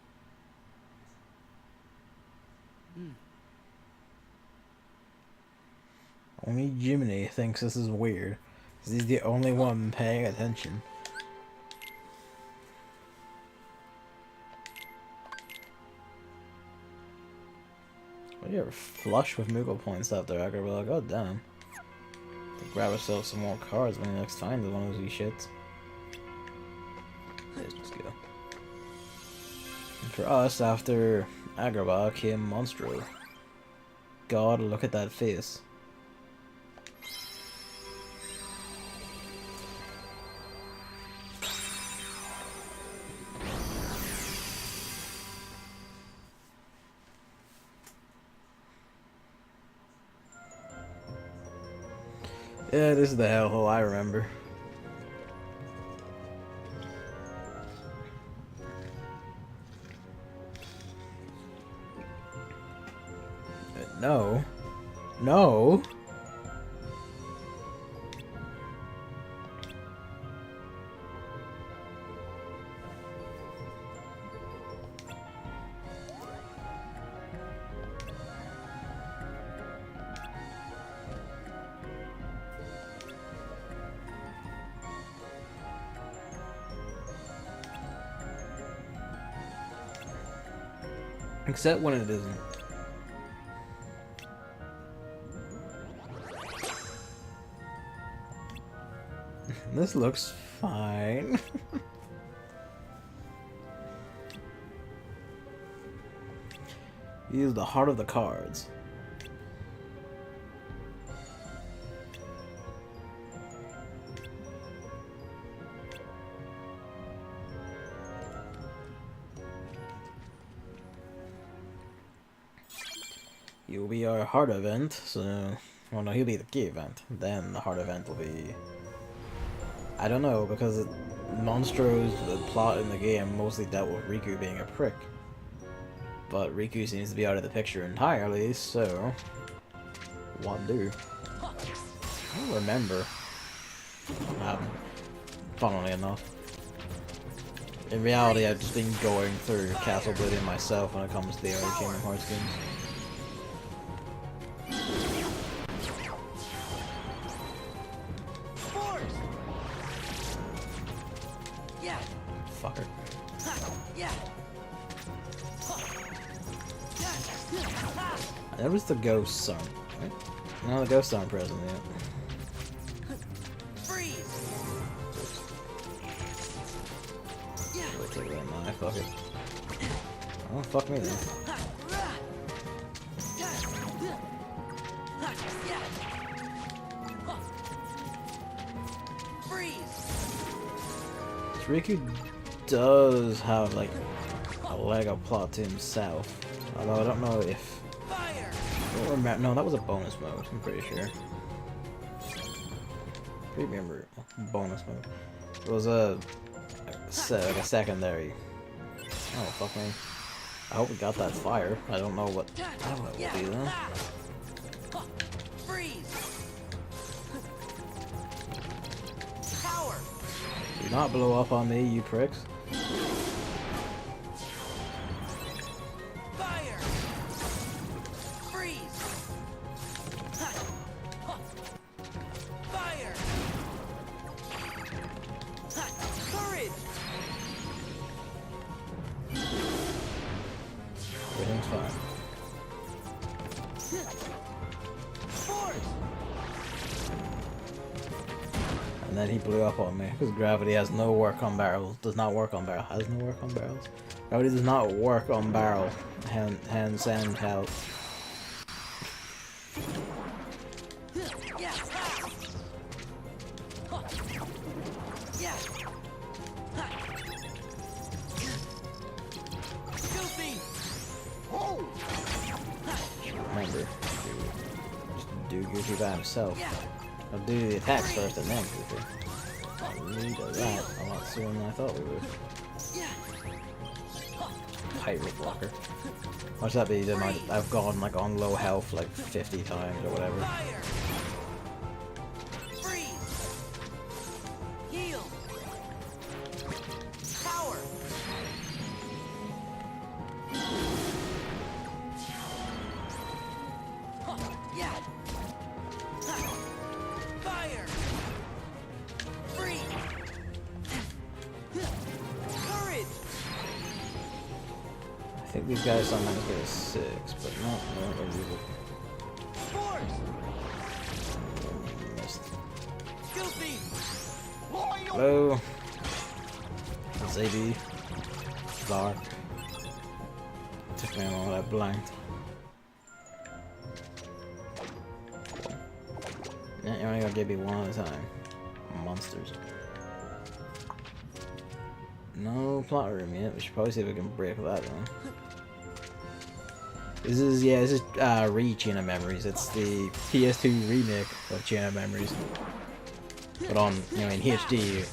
Only Jiminy thinks this is weird, because he's the only one paying attention. Well, you're flush with Moogle points out there, Agar. Like, oh damn. To grab herself some more cards when he next finds one of these shits. Let's just go. And for us, after Agrabah came Monstro. God, look at that face. Yeah, this is the hellhole I remember. No. No. Except when it isn't. This looks fine. Use the heart of the cards. You'll be our heart event, so... Well, no, he'll be the key event. Then the heart event will be... I don't know, because Monstro's plot in the game mostly dealt with Riku being a prick. But Riku seems to be out of the picture entirely, so... What do? I don't remember. Funnily enough. In reality, I've just been going through Castle Oblivion myself when it comes to the other Kingdom Hearts games. Fucker. That was the ghosts aren't, right? No, the ghosts aren't present yet. fuck it. Oh, fuck me then. Riku does have like a Lego plot to himself, although I don't know if. I don't remember. No, that was a bonus mode. I'm pretty sure. Remember bonus mode. It was like a secondary. Oh fuck me! I hope we got that fire. I don't know what. I don't know what we'll do then. Do not blow up on me, you pricks. Fire! Freeze! Fire! Courage! Everything's fine. Force! And then he blew up on me because gravity has no work on barrels. Does not work on barrel. Has no work on barrels. Gravity does not work on barrel. Hand sand help. Yeah! Yeah! Goofy! Remember, just do Goofy by himself. I'll do the attacks first and then Goofy. We do that a lot sooner than I thought we would. Pirate blocker. Watch that be the amount I've gone like on low health like 50 times or whatever. Fire! Freeze! Heal! Power! Yeah! Fire! Free! Courage! I think these guys sometimes get a 6, but not really. Force! Missed. Goofy! Hello. ZB. Dark. Took me a moment, I blanked. Yeah, you only gotta give me one at a time. Monsters. No plot room yet. We should probably see if we can break that though. This is Chain of Memories. It's the PS2 remake of Chain of Memories. But on, in HD.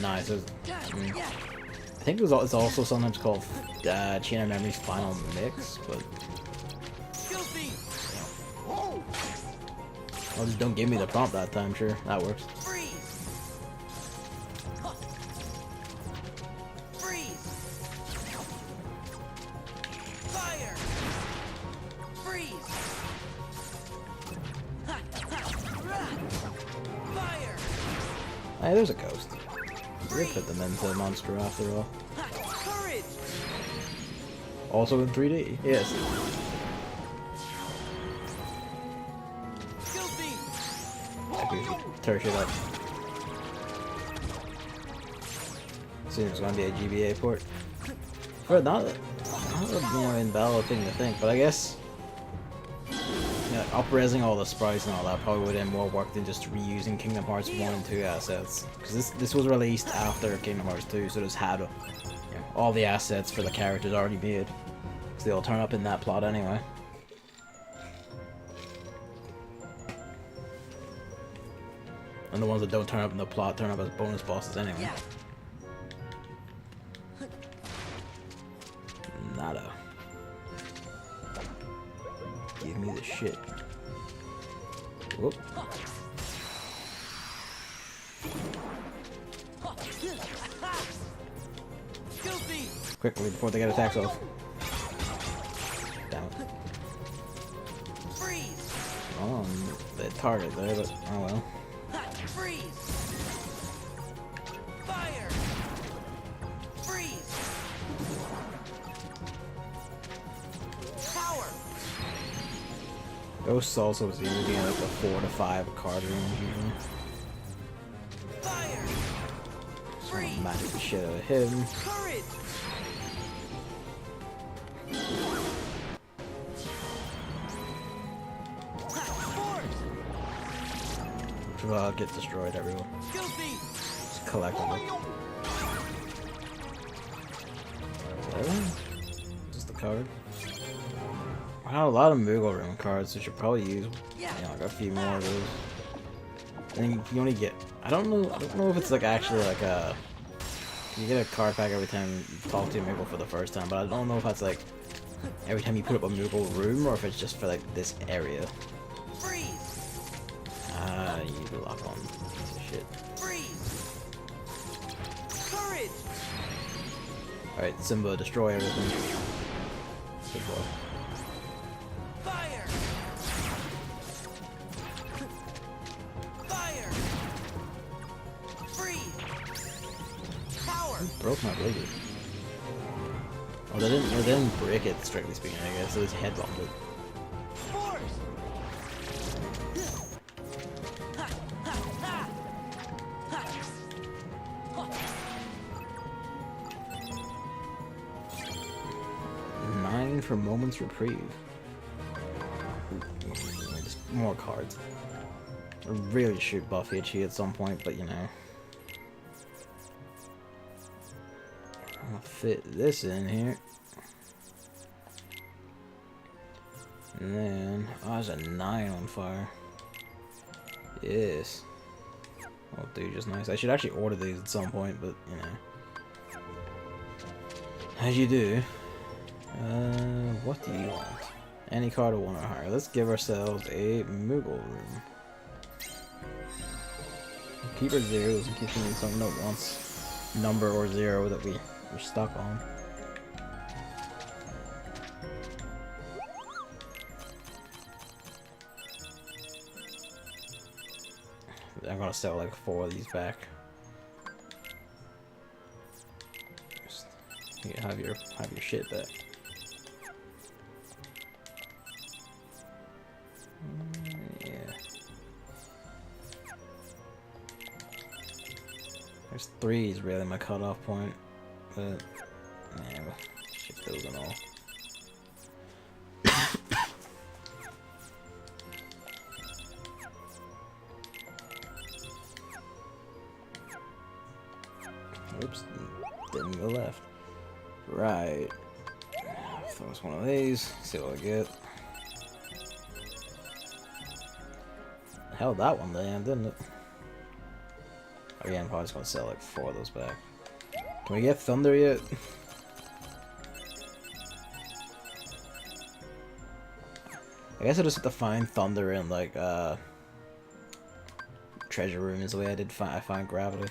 Nice. I think it's also sometimes called Chain of Memories Final Mix, but Goofy! well, just don't give me the prompt that time. Sure, that works. Freeze! Freeze! Fire! Freeze! Fire! Hey, there's a ghost. We'll fit them into the monster after all. Courage! Also in 3D. Yes. Goofy! Tear shit up. Soon it's gonna be a GBA port. But not a more invalid thing to think, but I guess up-resing all the sprites and all that probably would have more work than just reusing Kingdom Hearts 1 and 2 assets. Because this was released after Kingdom Hearts 2, so this had all the assets for the characters already made. So they'll turn up in that plot anyway. And the ones that don't turn up in the plot turn up as bonus bosses anyway. Yeah. Nada. Give me the shit. Whoop. Goofy! Quickly before they get attacks off. Damn it. Freeze! Oh, the target there, but oh well. Freeze! Fire! Freeze! Power! Ghosts also seem to be in like the 4 to 5 card range usually. Fire! So Freeze! magic the shit out of him. Courage! get destroyed everywhere. Just collectible. Just the card. I have a lot of Moogle Room cards, so I should probably use, you know, like a few more of those. And you only get, I don't know if it's like actually like a, you get a card pack every time you talk to a Moogle for the first time, but I don't know if that's like every time you put up a Moogle room or if it's just for like this area. Ah, you need to lock on. Piece of shit. Alright, Simba, destroy everything. Good boy. Broke my blade. Oh, they didn't break it, strictly speaking, I guess. It was headlocked it. Nine for Moment's Reprieve. Just more cards. I really should buff Itchy at some point, but you know. I'll fit this in here. And then, oh, there's a 9 on fire. Yes. Oh, dude, just nice. I should actually order these at some point, but, you know. As you do. What do you want? Any card of 1 or higher. Let's give ourselves a Moogle Room. Keep our zeros in case we need something that wants number or 0 that we're stuck on. I'm gonna sell like 4 of these back. Just, you have your shit back. Yeah. There's 3 is really my cutoff point, but yeah, shit those and all. Oops, didn't go left. Right. Throw us one of these, see what I get. Held that one down, didn't it? Again, I'm probably just gonna sell like 4 of those back. Can we get Thunder yet? I guess I just have to find Thunder in like treasure room is the way I find Gravity.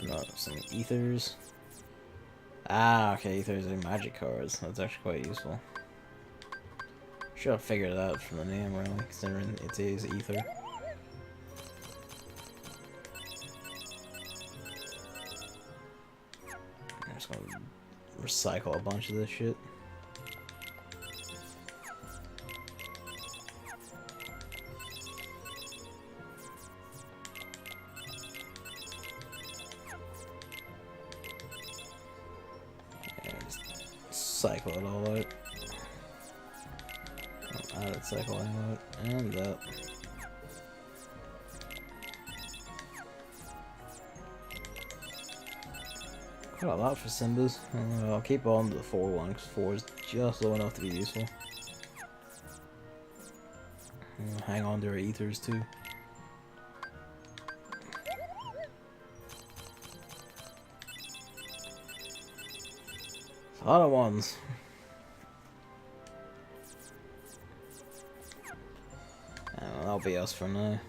No, some ethers. Ah, okay, ethers are magic cards. That's actually quite useful. Should have figured it out from the name, really, considering it is ether. I'm just gonna recycle a bunch of this shit. Cycle it all out. I'll add it, cycle out, and that. Quite a lot for Simbas. I'll keep on to the 4 one, because 4 is just low enough to be useful. And hang on to our ethers too. A lot of ones. That'll be us for now.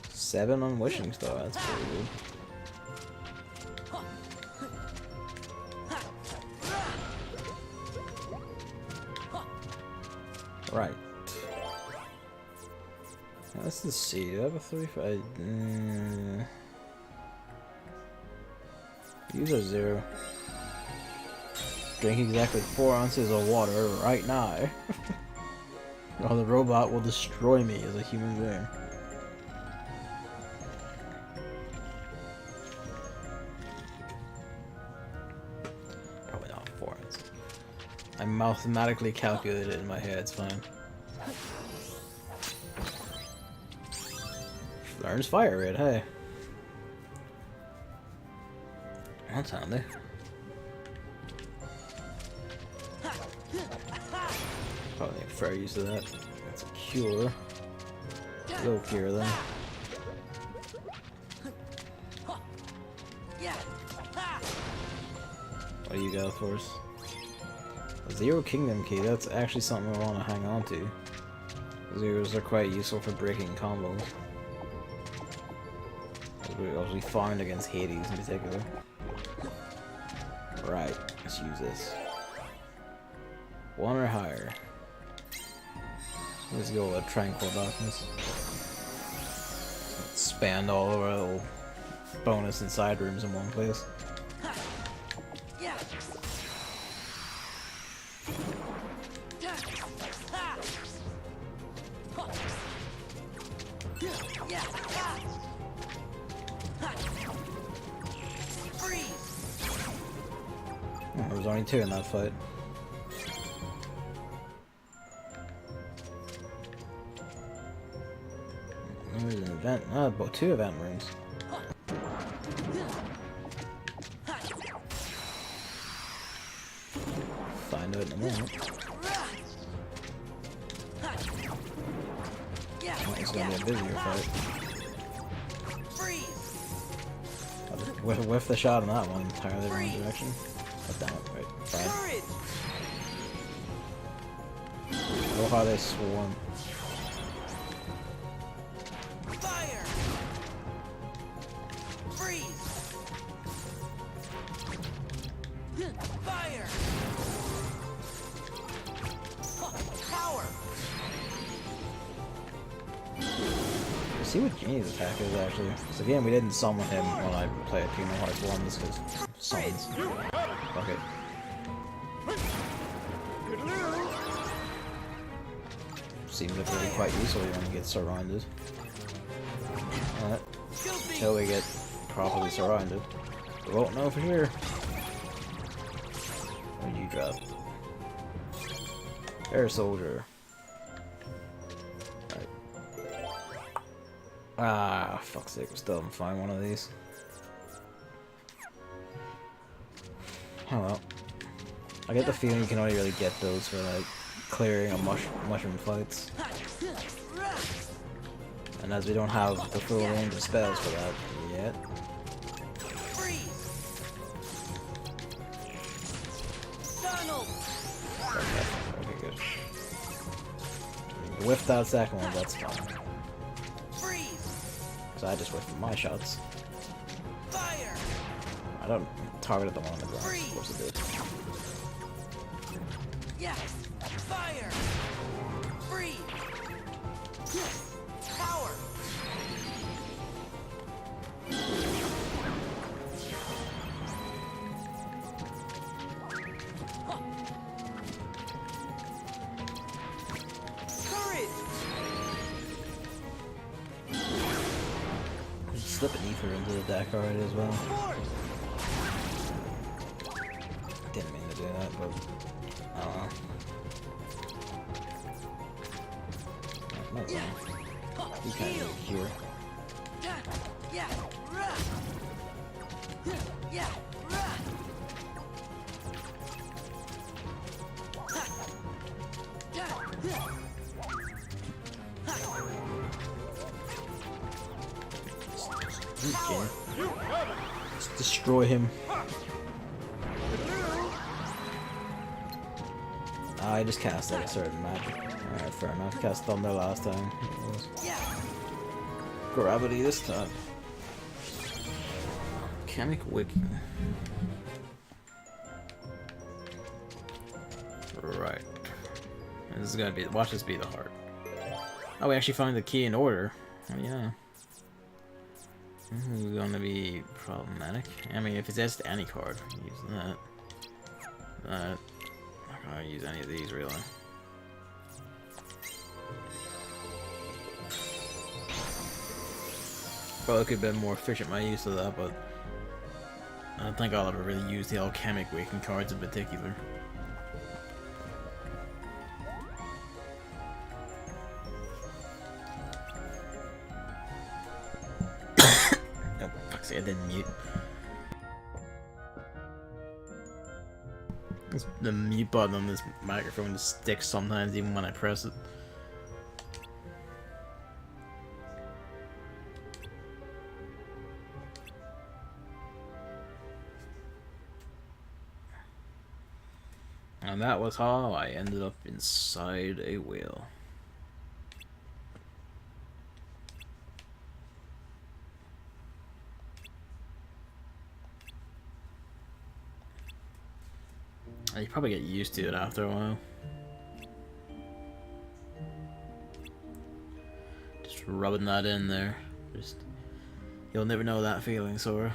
Seven on Wishing Star, that's pretty good. Right. Let's just see. Do I have a 3-5? Use a 0. Drink exactly 4 ounces of water right now. Or the robot will destroy me as a human being. I mathematically calculated it in my head, it's fine. Learns fire rate, hey. That's handy. Probably make fair use of that. That's a cure. Low cure then. What do you got for us? A Zero Kingdom Key, that's actually something I want to hang on to. Zeros are quite useful for breaking combos. As we found against Hades in particular. Right, let's use this. 1 or higher. Let's go with Tranquil Darkness. Expand all of our little bonus and side rooms in one place. Oh, there was only 2 in that fight. There's an event. Ah, about 2 event rooms. Find out in a moment. Oh, it's gonna be a busier fight. I'll just whiff the shot on that one entirely the wrong direction. Oh, damn it. Right, fine. Oh, how they swarm. See what Genie's attack is actually. Because again, we didn't summon him when I played Kingdom Hearts 1 just because summons. Fuck it. Seems like really quite useful when you get surrounded. Until we get properly surrounded. We won't know for sure. What did you drop? Air Soldier. Ah, fuck's sake, we still haven't found one of these. Oh well. I get the feeling you can only really get those for like clearing a mushroom fights. And as we don't have the full range of spells for that yet. Okay, good. Whiff that second one, that's fine. I just whiffed my shots. Fire! I don't target the one on the ground. I'm supposed to do. Yes! Fire! Freeze! Power! Slip an ether into the deck already as well. Didn't mean to do that, but I don't know. Not wrong. You can't really cure. Let's destroy him. I just cast like a certain magic. Alright, fair enough. Cast Thunder last time. Gravity this time. Chemic Wiki. Right. And this is gonna be. Watch this be the heart. Oh, we actually found the key in order. Oh, yeah. This is gonna be problematic. I mean, if it's S to any card, use that. Not gonna use any of these really. Probably could have been more efficient my use of that, but I don't think I'll ever really use the alchemic waking cards in particular. See, I didn't mute. The mute button on this microphone just sticks sometimes, even when I press it. And that was how I ended up inside a whale. You probably get used to it after a while. Just rubbing that in there. Just, you'll never know that feeling, Sora.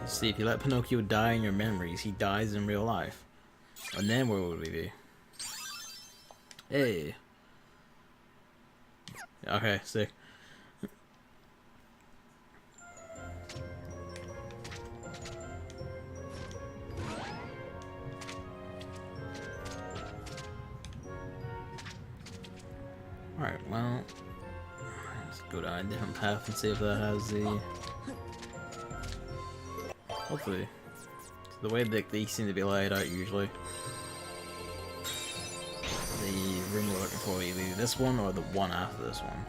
See, if you let Pinocchio die in your memories, he dies in real life. And then where would we be? Hey. Okay, sick. Alright, well, let's go down a different path and see if that has the... Hopefully. The way that these seem to be laid out usually. The room we're looking for, either this one or the one after this one.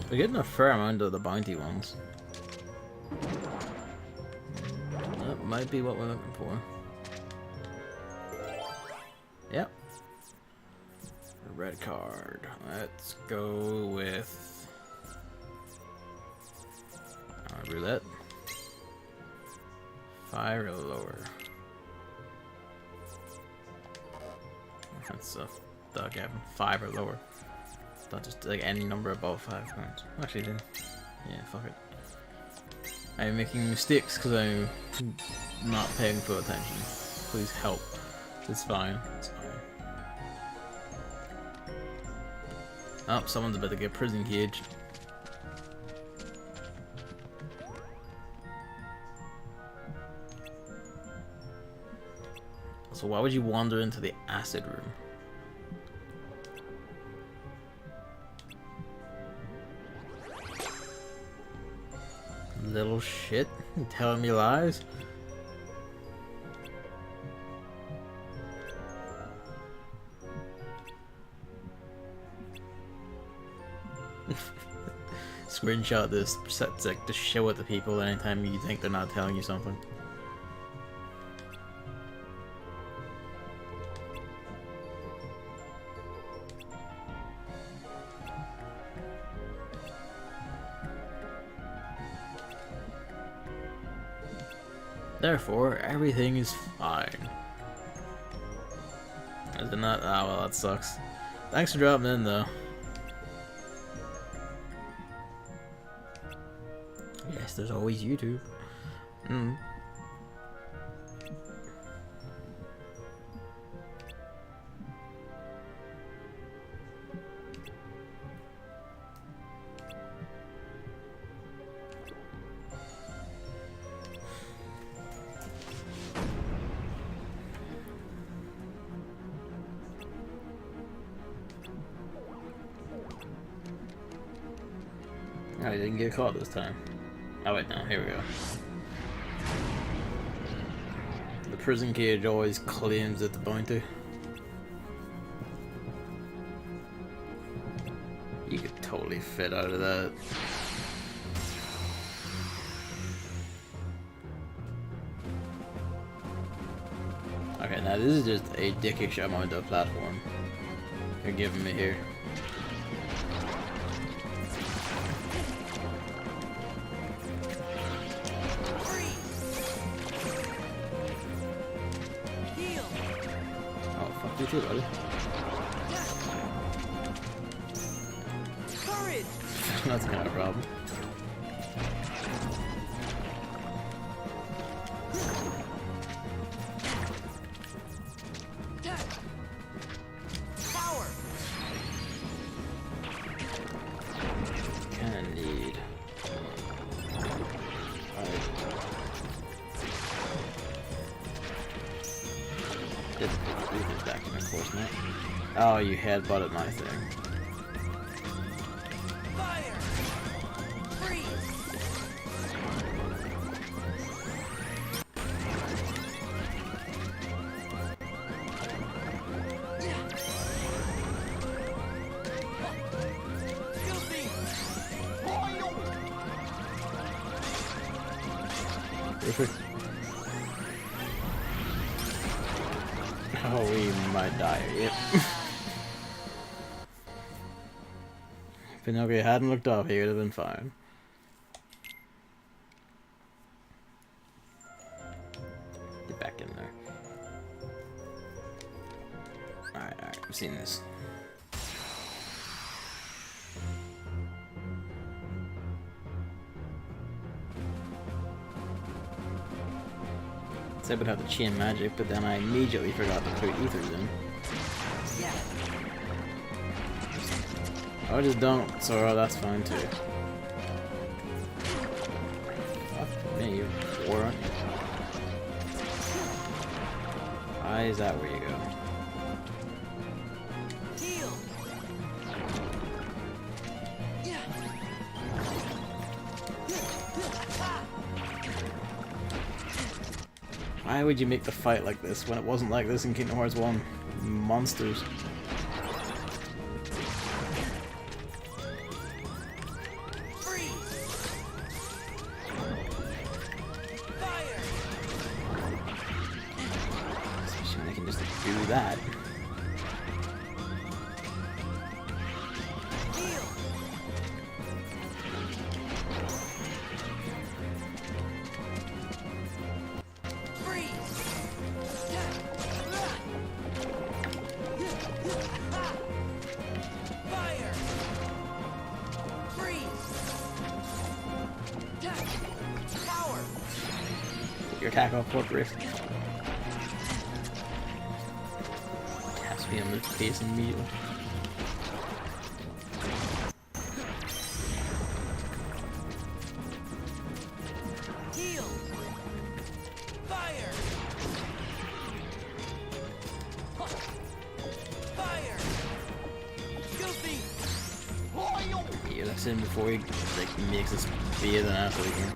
We're getting a fair amount of the bounty ones. That might be what we're looking for. Yep. A red card. Let's go with... roulette. 5 or lower. That's a dog having 5 or lower. Not just like any number above 5 points. Actually, then, yeah, fuck it. I'm making mistakes because I'm not paying full attention. Please help. It's fine. It's fine. Oh, someone's about to get prison caged. So why would you wander into the acid room? Little shit, telling me lies. Screenshot this, like to show it to people anytime you think they're not telling you something. Therefore, everything is fine. Is it not? Ah, well, that sucks. Thanks for dropping in, though. Yes, there's always YouTube. I didn't get caught this time. Oh wait, no, here we go. The prison cage always claims it's the bounty. You could totally fit out of that. This is just a dickish amount of platform you're giving me here. Oh, fuck you too, buddy. That's not a problem. Kinda need. Didn't do this back in, of course not. Oh, you headbutted my thing. Oh, we might die. Yep. If Pinocchio hadn't looked up, he would have been fine. Get back in there. Alright, I've seen this. I would have the chain magic, but then I immediately forgot to put ethers in. Yeah. I just don't, so that's fine too. Fuck me, you're 4, aren't you? Why is that where you go? Why would you make the fight like this when it wasn't like this in Kingdom Hearts 1? Monsters. Especially when they can just do that. Your attack off Port Rift. Taps me on the face immediately. Heal. Fire. Fire. Goofy. Yeah, that's in before he like makes us bigger than after again.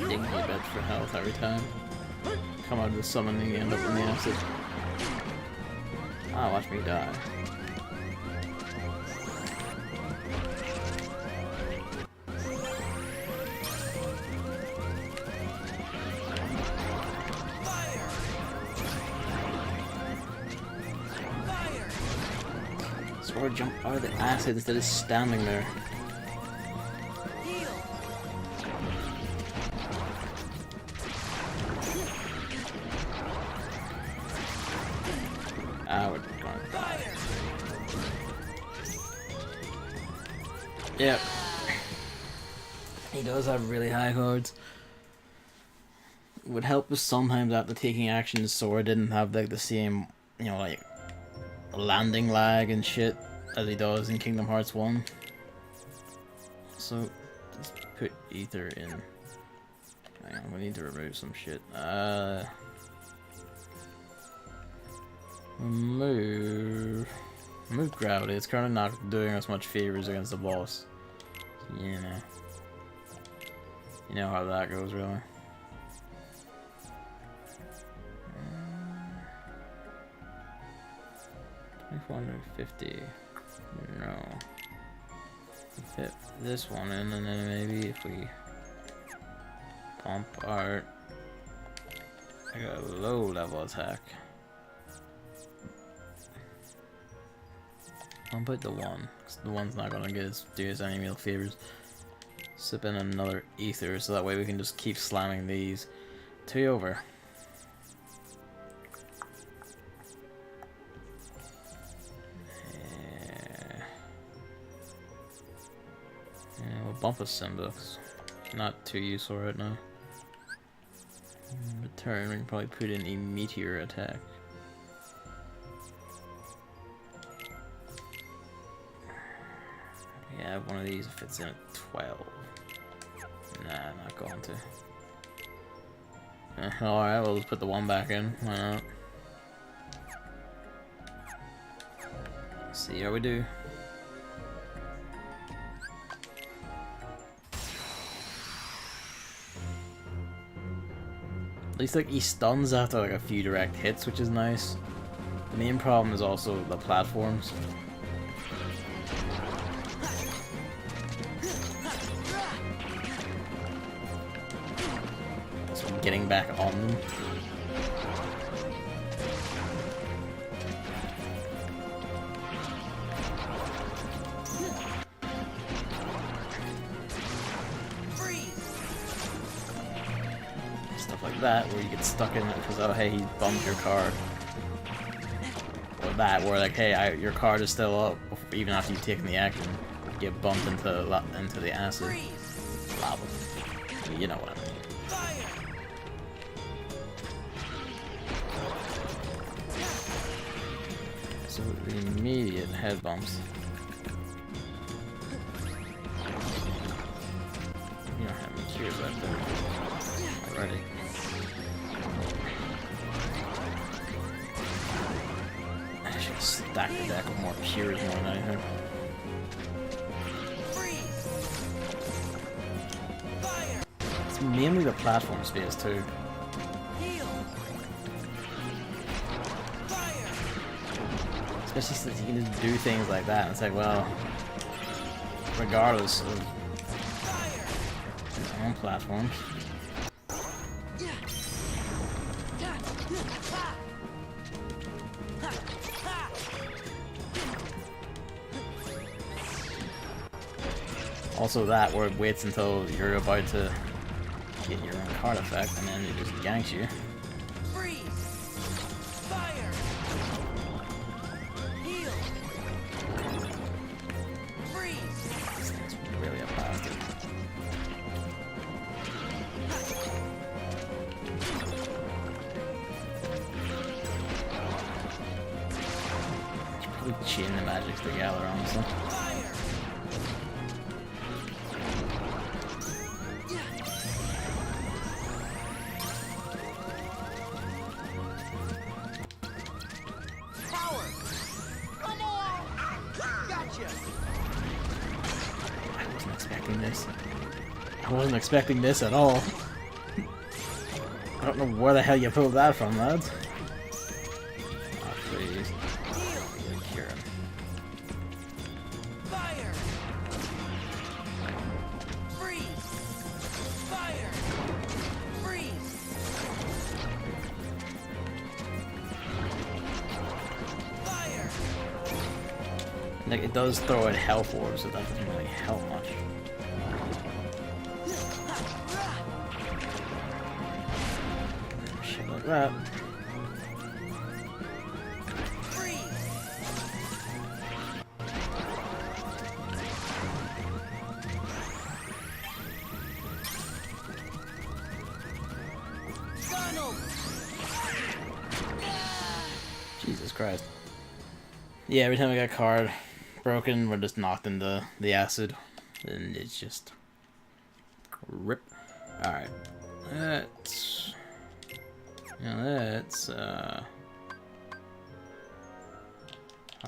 Dig my bed for health every time. Come out of the summoning, end up in the acid. Ah, watch me die. Sword jump out of the acid instead of standing there. Ah, we're gonna die. Yep. He does have really high cards. It would help us sometimes after taking action, Sora didn't have like the same, you know, like landing lag and shit as he does in Kingdom Hearts 1. So let's put Ether in. Hang on, we need to remove some shit. Remove gravity. It's currently not doing us much favors against the boss. You know how that goes, really. 450. No. Fit this one in, and then maybe if we pump art, I got a low level attack. Pump it to 1, 'cause the 1's not gonna do us any real favors. Sip in another ether, so that way we can just keep slamming these 2 over. Yeah, we'll bump a Symbiox. Not too useful right now. In return, we can probably put in a meteor attack. Yeah, one of these fits in at 12. Nah, not going to. Alright, we'll just put the 1 back in. Why not? See how we do. At least like he stuns after like a few direct hits, which is nice. The main problem is also the platforms. So getting back on them. That where you get stuck in it because oh hey he bumped your car, or that where like hey your card is still up even after you've taken the action, you get bumped into the acid lava. You know what I mean. So the immediate head bumps. You don't have any cures left there already. Stack the deck with more cures more than anything. It's mainly the platform space too. Especially since you can just do things like that. It's like, well, regardless of your own platform. Also that, where it waits until you're about to get your own card effect, and then it just yanks you. Freeze! Fire! Heal! Freeze! This thing's really a bastard. Should probably chain the magics together, honestly. I wasn't expecting this at all. I don't know where the hell you pulled that from, lads. Oh, please. Cure him. Fire! Freeze! Fire! Freeze! Fire! Like, it does throw in health orbs, so that doesn't really help much. Shit like that. Jesus Christ. Yeah, every time I got a card broken, we're just knocked into the acid. And it's just... rip. Alright. Let's...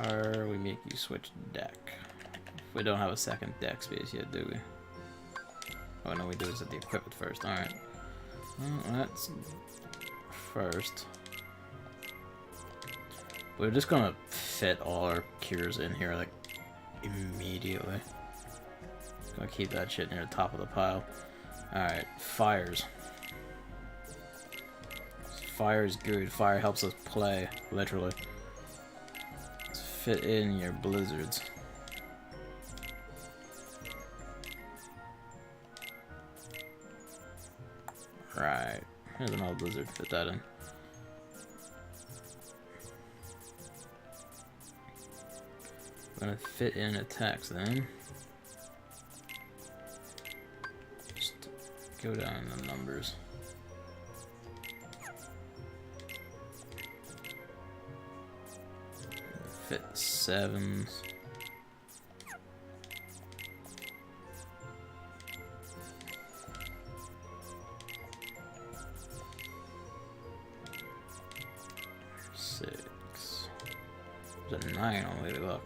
Or we make you switch deck. We don't have a second deck space yet, do we? Oh no, we do is at the equipment first. Alright. Well, that's first. We're just gonna fit all our cures in here like immediately. Just gonna keep that shit near the top of the pile. Alright, fires. Fire is good. Fire helps us play, literally. Let's fit in your blizzards. Right. Here's another blizzard. Fit that in. I'm gonna fit in attacks then. Just go down the numbers. Fit 7s. There's a 9 on the way to luck.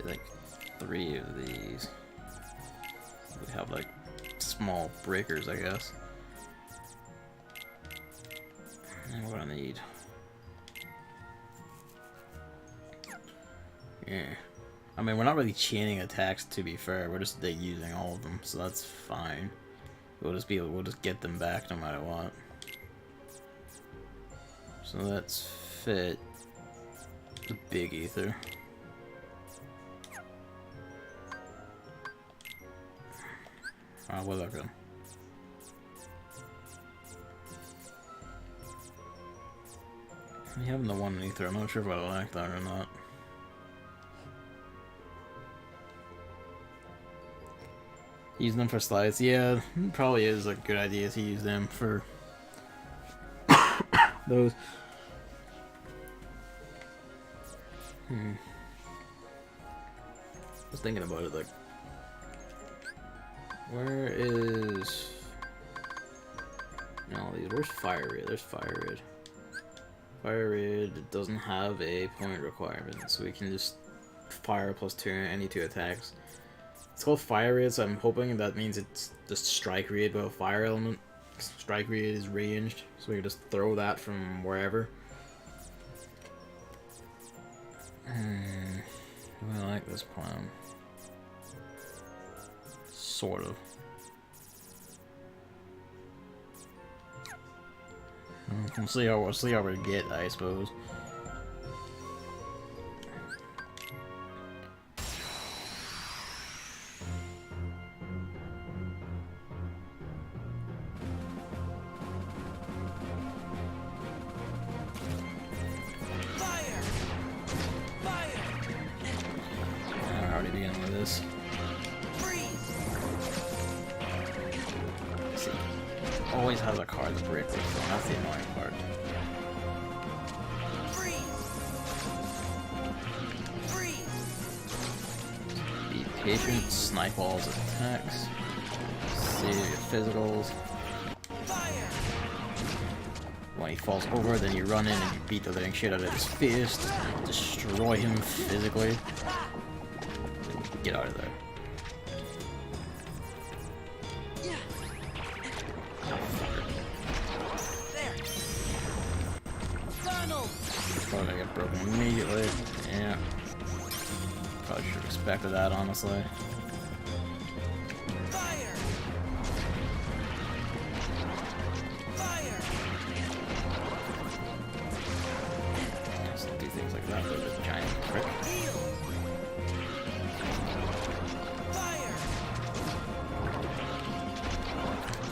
Like 3 of these. We have like small breakers, I guess. And we're gonna need. Yeah. I mean, we're not really chaining attacks, to be fair. We're just using all of them, so that's fine. We'll just get them back no matter what. So let's fit the big ether. Ah, we're looking. We have the one ether. I'm not sure if I like that or not. Using them for slides, yeah, probably is a good idea to use them for those. I was thinking about it, like, where is... No, where's Fire Red? There's Fire Red. Fire Red doesn't have a point requirement, so we can just fire +2 any 2 attacks. It's called Fire Raid, so I'm hoping that means it's just Strike Raid with a fire element. Strike Raid is ranged, so we can just throw that from wherever. Do I like this plan? Sort of. We'll see how we get, I suppose. Always has a card to break with, so that's the annoying part. Be patient, snipe all his attacks, save your physicals. When he falls over, then you run in and you beat the living shit out of his fist, destroy him physically. Get out of there. Probably gonna get broken immediately. Yeah. Probably should have expected that, honestly. Fire! Fire! Just do things like that with a giant prick. Fire!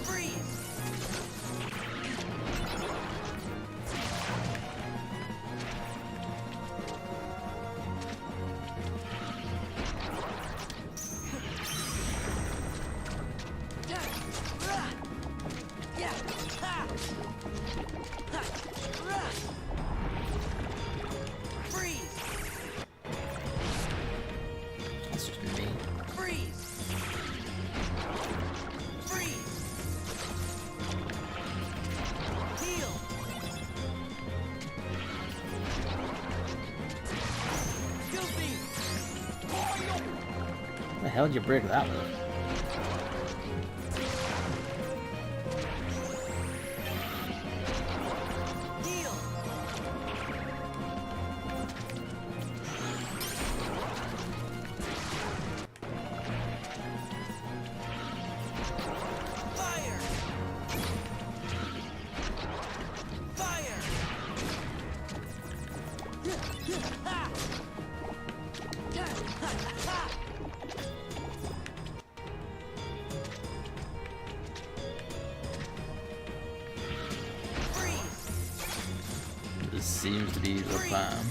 Freeze! hell did you break that with? This seems to be the plan.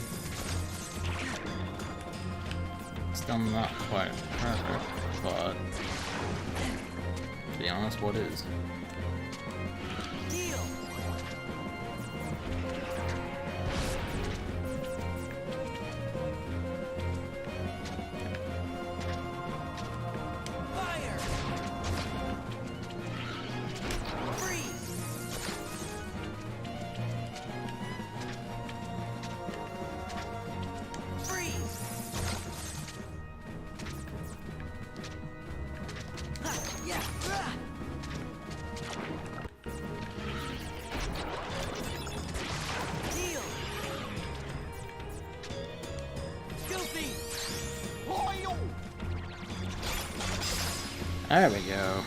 Still not quite perfect, but to be honest, what is? There we go.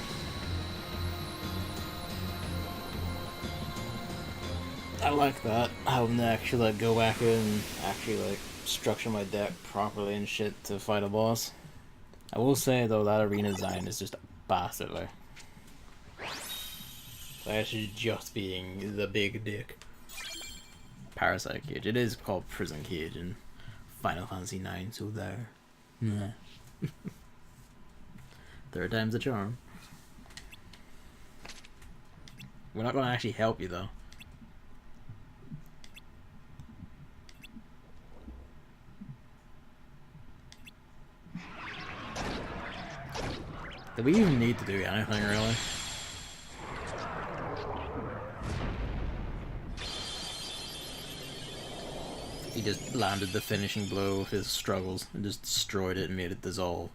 I like that. Having to actually like go back in and actually like structure my deck properly and shit to fight a boss. I will say though that arena design is just bastardly. That should just being the big dick. Parasite Cage. It is called Prison Cage in Final Fantasy IX, so there. Nah. Third time's a charm. We're not gonna actually help you though. Do we even need to do anything really? He just landed the finishing blow of his struggles and just destroyed it and made it dissolve.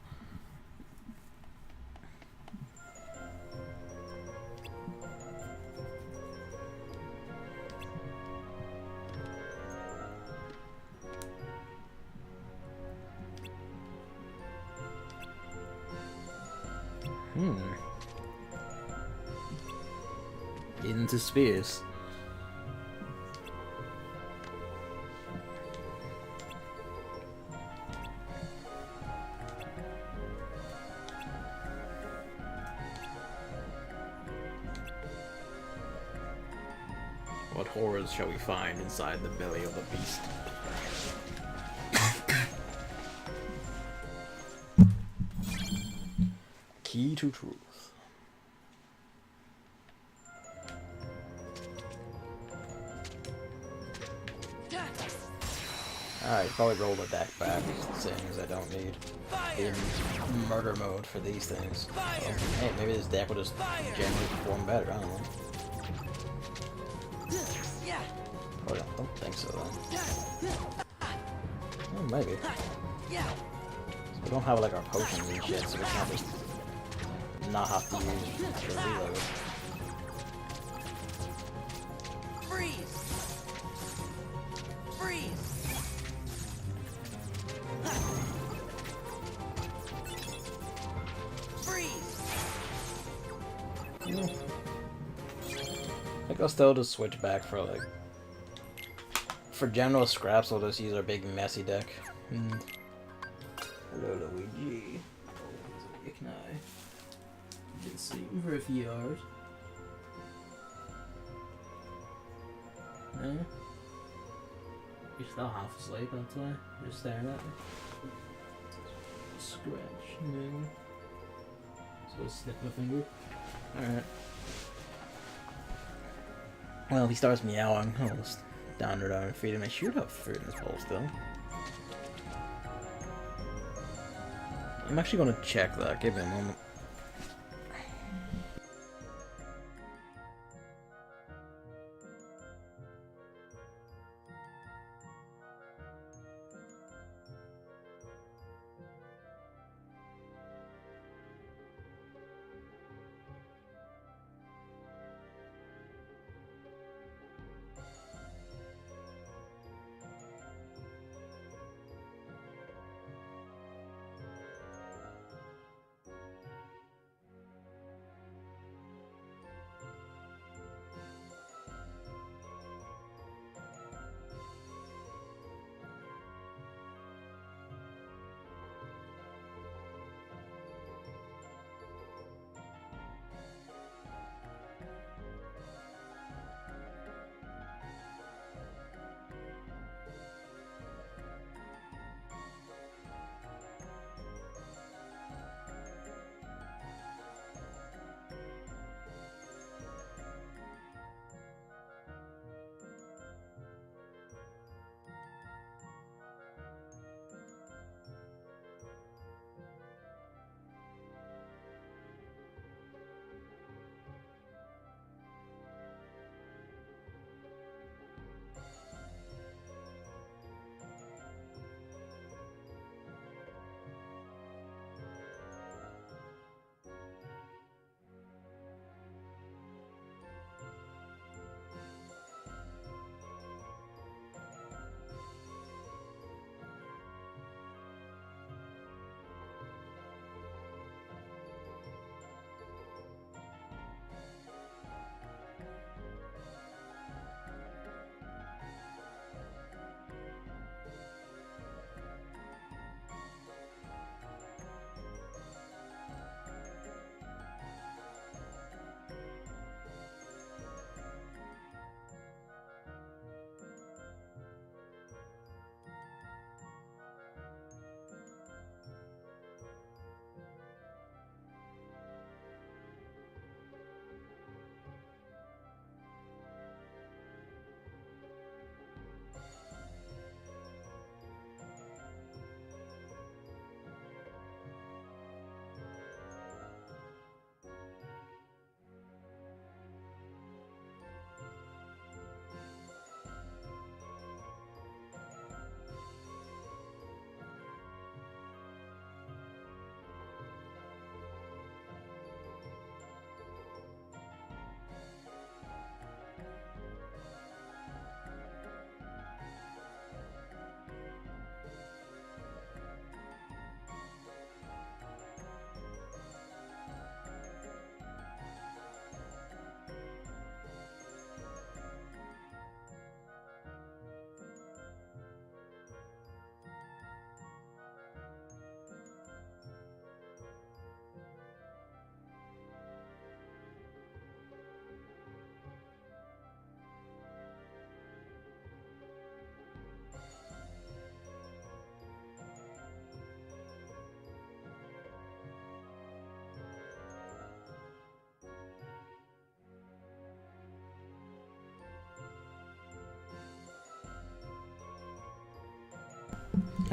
Into space. What horrors shall we find inside the belly of the beast? Key to truth. Alright, probably roll the deck back, seeing as I don't need in murder mode for these things. So, hey, maybe this deck will just generally perform better, I don't know. Oh, I don't think so though. Oh, maybe. So we don't have like our potions and shit, so we can't just not have to use the reload. I think I'll still just switch back for like for general scraps. I'll just use our big messy deck. Hello, Luigi. Oh, can I? Been sleeping for a few hours. No? You're still half asleep, that's why. You're just staring at me. Scratch. No. So I snip my finger. Alright. Well, if he starts meowing, I'll just down her down and feed him. I should have food in this bowl still. I'm actually gonna check that. Give me a moment.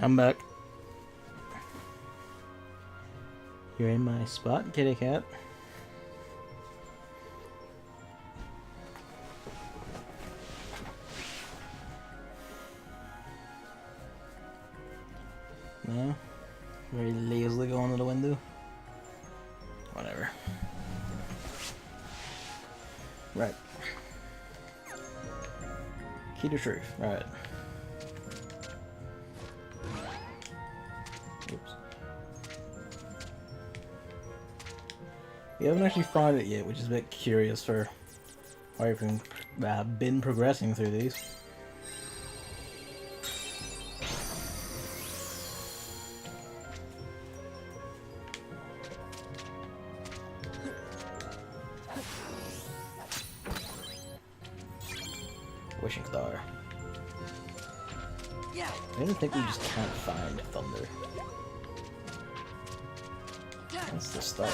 I'm back. You're in my spot, kitty cat. No? Very lazily going to the window. Whatever. Right. Key to truth. Right. Oops. We haven't actually found it yet, which is a bit curious for how we've been progressing through these. Wishing star. I don't think we just can't find thunder. That's the start.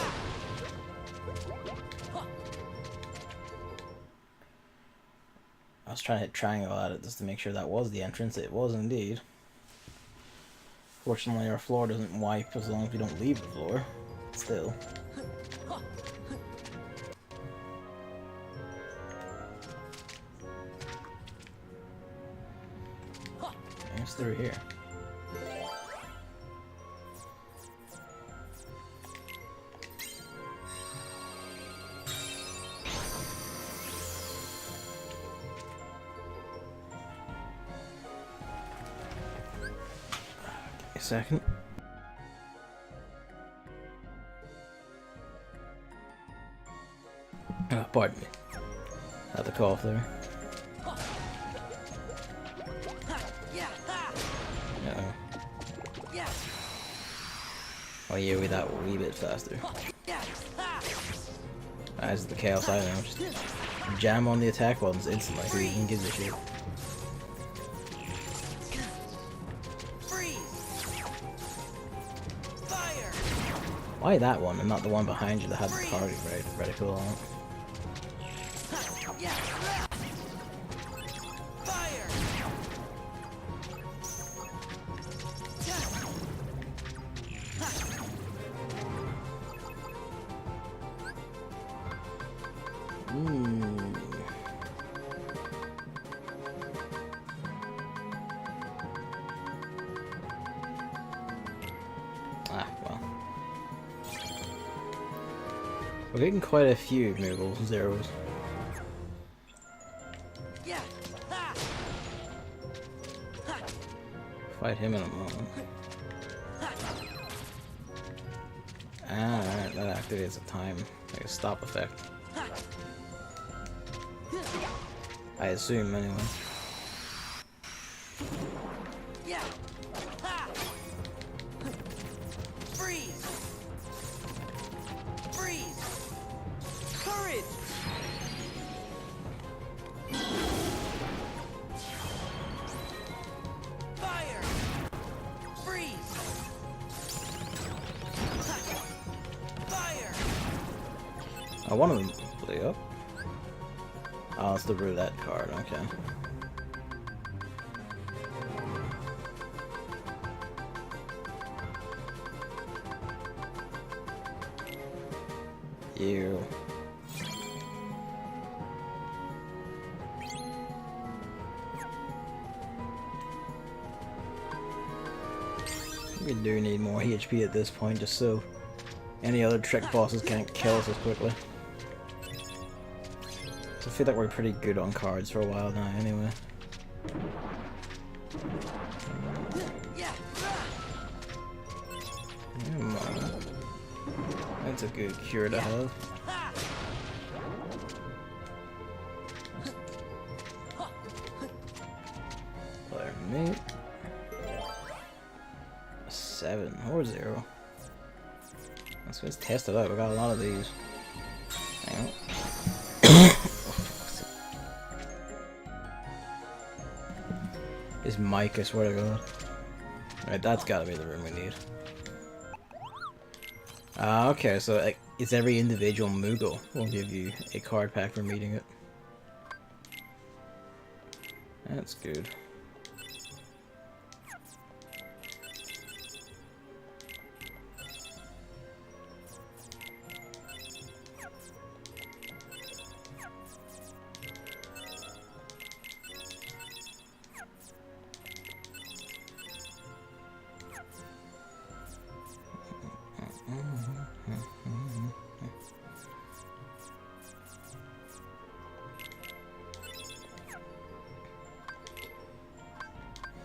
I was trying to hit triangle at it just to make sure that was the entrance. It was indeed. Fortunately, our floor doesn't wipe as long as we don't leave the floor. Still. It's through here. Give me a second. Oh, pardon me. Had the cough there. Oh yeah, we're that wee bit faster. As the Chaos Island, just jam on the attack buttons instantly, who even gives a shit. Why that one and not the one behind you that had the target reticle on it? Ah, well. We're getting quite a few Moogle zeros. Fight him in a moment. Ah, alright, that activates a time, like a stop effect. I assume, anyway. Oh, one of them blew up. Oh, it's the roulette card, okay. You. We do need more HP at this point, just so any other trick bosses can't kill us as quickly. So I feel like we're pretty good on cards for a while now, anyway. Come on. That's a good cure to have. Player mate. 7 or 0. Let's test it out. We got a lot of these. Hang on. This mic, I swear to God. Right, that's gotta be the room we need. Okay, so like, it's every individual Moogle will give you a card pack for meeting it. That's good.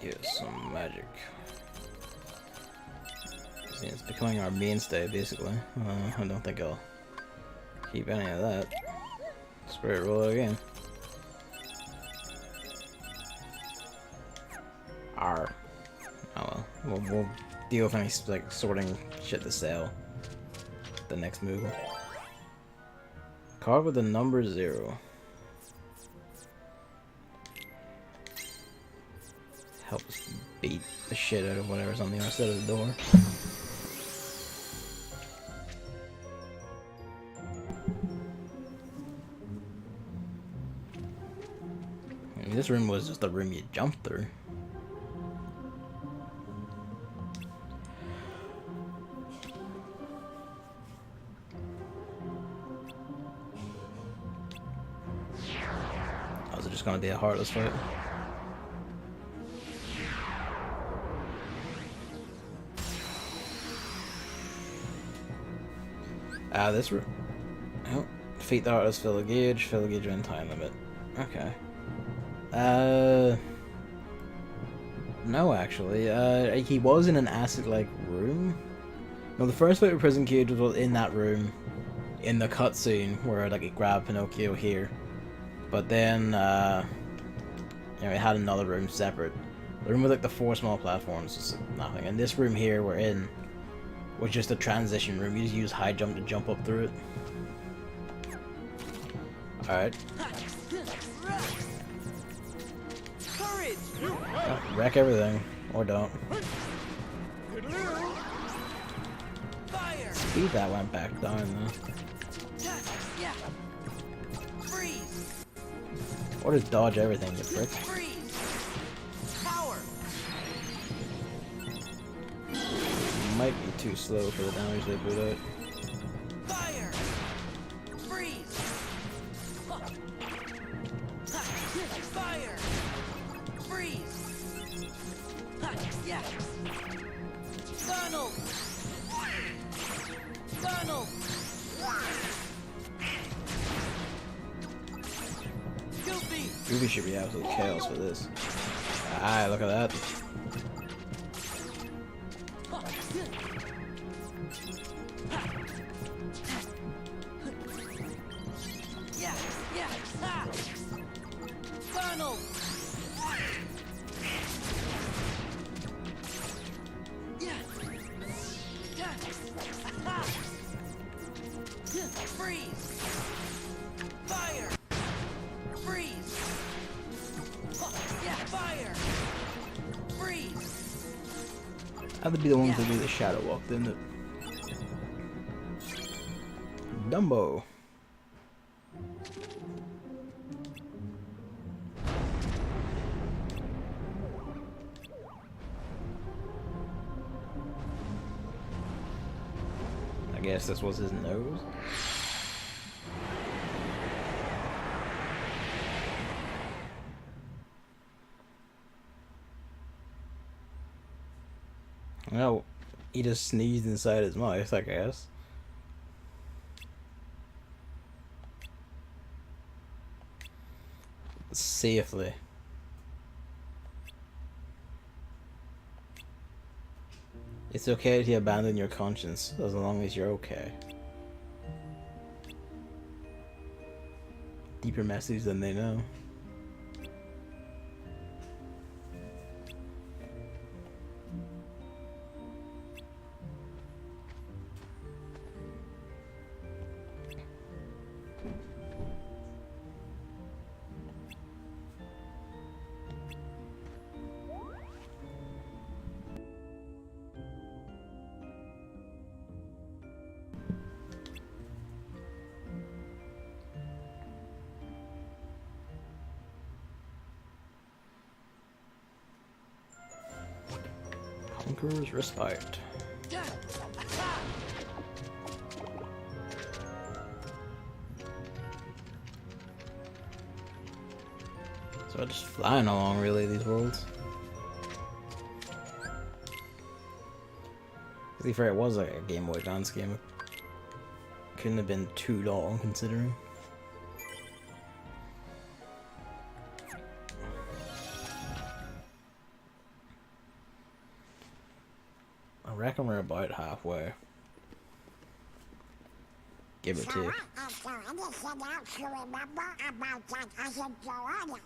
Use some magic. See, it's becoming our mainstay, basically. I don't think I'll keep any of that. Spirit roll again. R. Oh well. We'll deal with any like sorting shit to sell. The next move. Card with the number 0. Help us beat the shit out of whatever's on the other side of the door. I mean, this room was just the room you jumped through. Oh, is it just gonna be a heartless fight? This room. Oh, defeat the artist, fill a gauge and time limit. Okay. No, actually. He was in an acid-like room. No, the first fight with Prison Cage was in that room, in the cutscene where like he grabbed Pinocchio here. But then, you know, it had another room separate. The room with like the 4 small platforms was nothing. And this room here we're in was just a transition room. You just use high jump to jump up through it. Alright. Oh, wreck everything. Or don't. Speed that went back down though. Or just dodge everything, you prick. Might be too slow for the damage they put out. Fire! Freeze! Fire! Freeze! Yeah! Donald! Donald! Goofy! Goofy should be absolute chaos for this. Ah, look at that. Had to be the ones that do the shadow walk, didn't it? Dumbo. I guess this was his nose. Well, he just sneezed inside his mouth, I guess. Safely. It's okay to abandon your conscience, as long as you're okay. Deeper message than they know. Conqueror's Respite. So just flying along, really, these worlds. To be fair, it was like a Game Boy Advance game. Couldn't have been too long, considering. reckon we're about halfway. Give or So take. what is there anything else you remember about that other Joanna?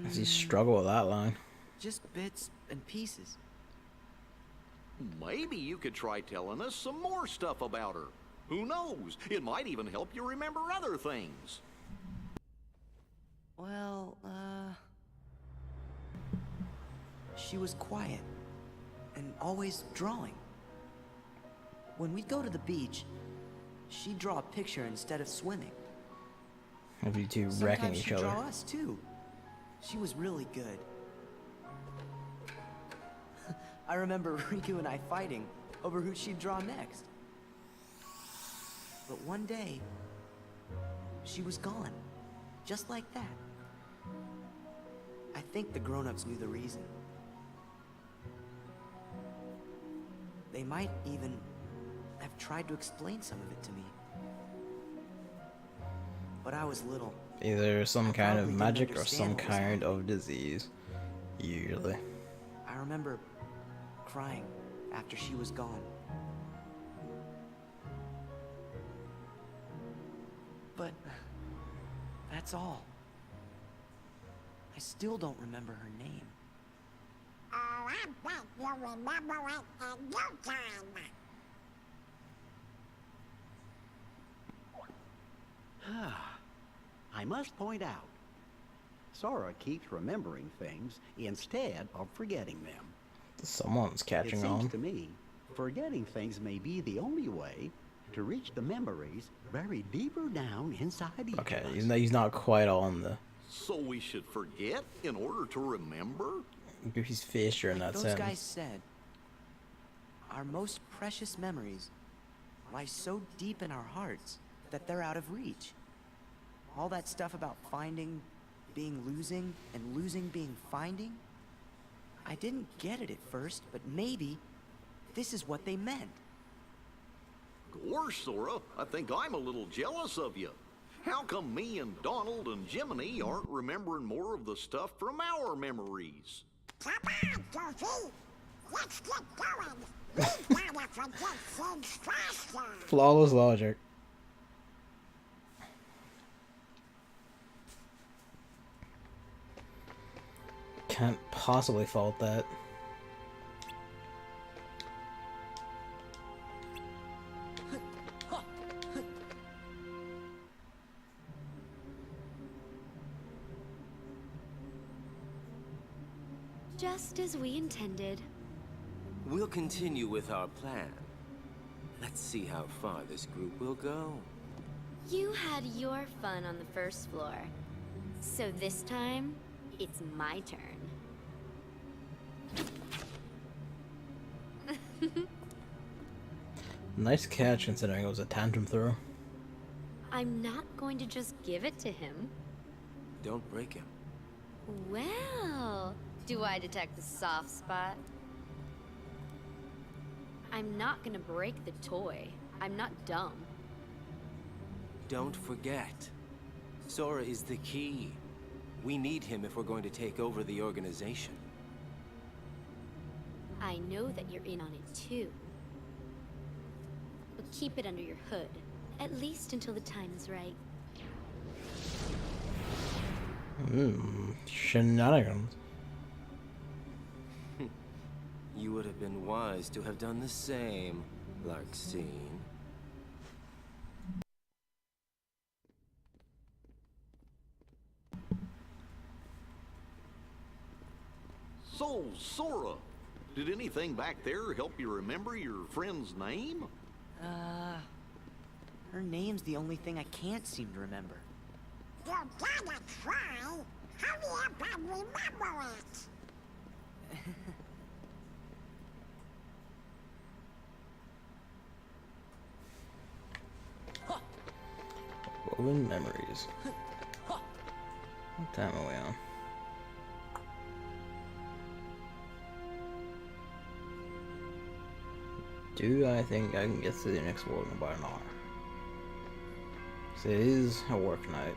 Does he struggle with that line? Just bits and pieces. Maybe you could try telling us some more stuff about her. Who knows? It might even help you remember other things. Well, she was quiet and always drawing. When we'd go to the beach, she'd draw a picture instead of swimming. Of you two wrecking Sometimes each she'd other. draw us too. She was really good. I remember Riku and I fighting over who she'd draw next. But one day, she was gone. Just like that. I think the grown-ups knew the reason. They might even have tried to explain some of it to me. But I was little. Either some kind of probably didn't magic or understand some what was kind happening. of disease. Usually. I remember crying after she was gone. But that's all. I still don't remember her name. Oh, I bet you'll remember it in no time. I must point out, Sora keeps remembering things instead of forgetting them. Someone's catching It seems on. to me, forgetting things may be the only way to reach the memories buried deeper down inside each Okay, of us. he's not quite on the So we should forget in order to remember? Goofy's face during that Those sentence. guys said, our most precious memories lie so deep in our hearts that they're out of reach. All that stuff about finding being losing and losing being finding, I didn't get it at first, but maybe this is what they meant. Gosh, Sora, I think I'm a little jealous of you. How come me and Donald and Jiminy aren't remembering more of the stuff from our memories? Come on, Goofy. Let's get going. We gotta forget things faster. Flawless logic. Can't possibly fault that. Just as we intended. We'll continue with our plan. Let's see how far this group will go. You had your fun on the first floor. So this time, it's my turn. Nice catch considering it was a tantrum throw. I'm not going to just give it to him. Don't break him. Well, do I detect a soft spot? I'm not gonna break the toy. I'm not dumb. Don't forget. Sora is the key. We need him if we're going to take over the organization. I know that you're in on it too. But keep it under your hood, at least until the time is right. Shenanigans. You would have been wise to have done the same, Larxene. So, Sora, did anything back there help you remember your friend's name? Her name's the only thing I can't seem to remember. You gotta try. Hurry up and remember it. Woven memories. What time are we on? Do I think I can get to the next world in about an hour? So it is a work night.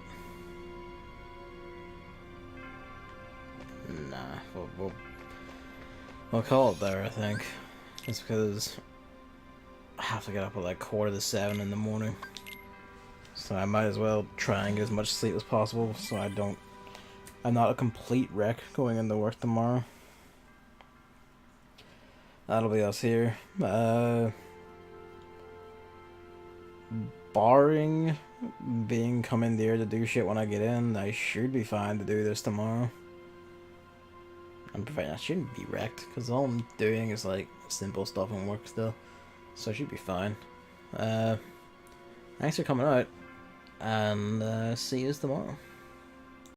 Nah, we'll call it there, I think. It's because I have to get up at like 6:45 in the morning. So I might as well try and get as much sleep as possible so I'm not a complete wreck going into work tomorrow. That'll be us here. Barring being coming there to do shit when I get in, I should be fine to do this tomorrow. I'm providing I shouldn't be wrecked because all I'm doing is like simple stuff and work still, so I should be fine. Thanks for coming out, and see you tomorrow.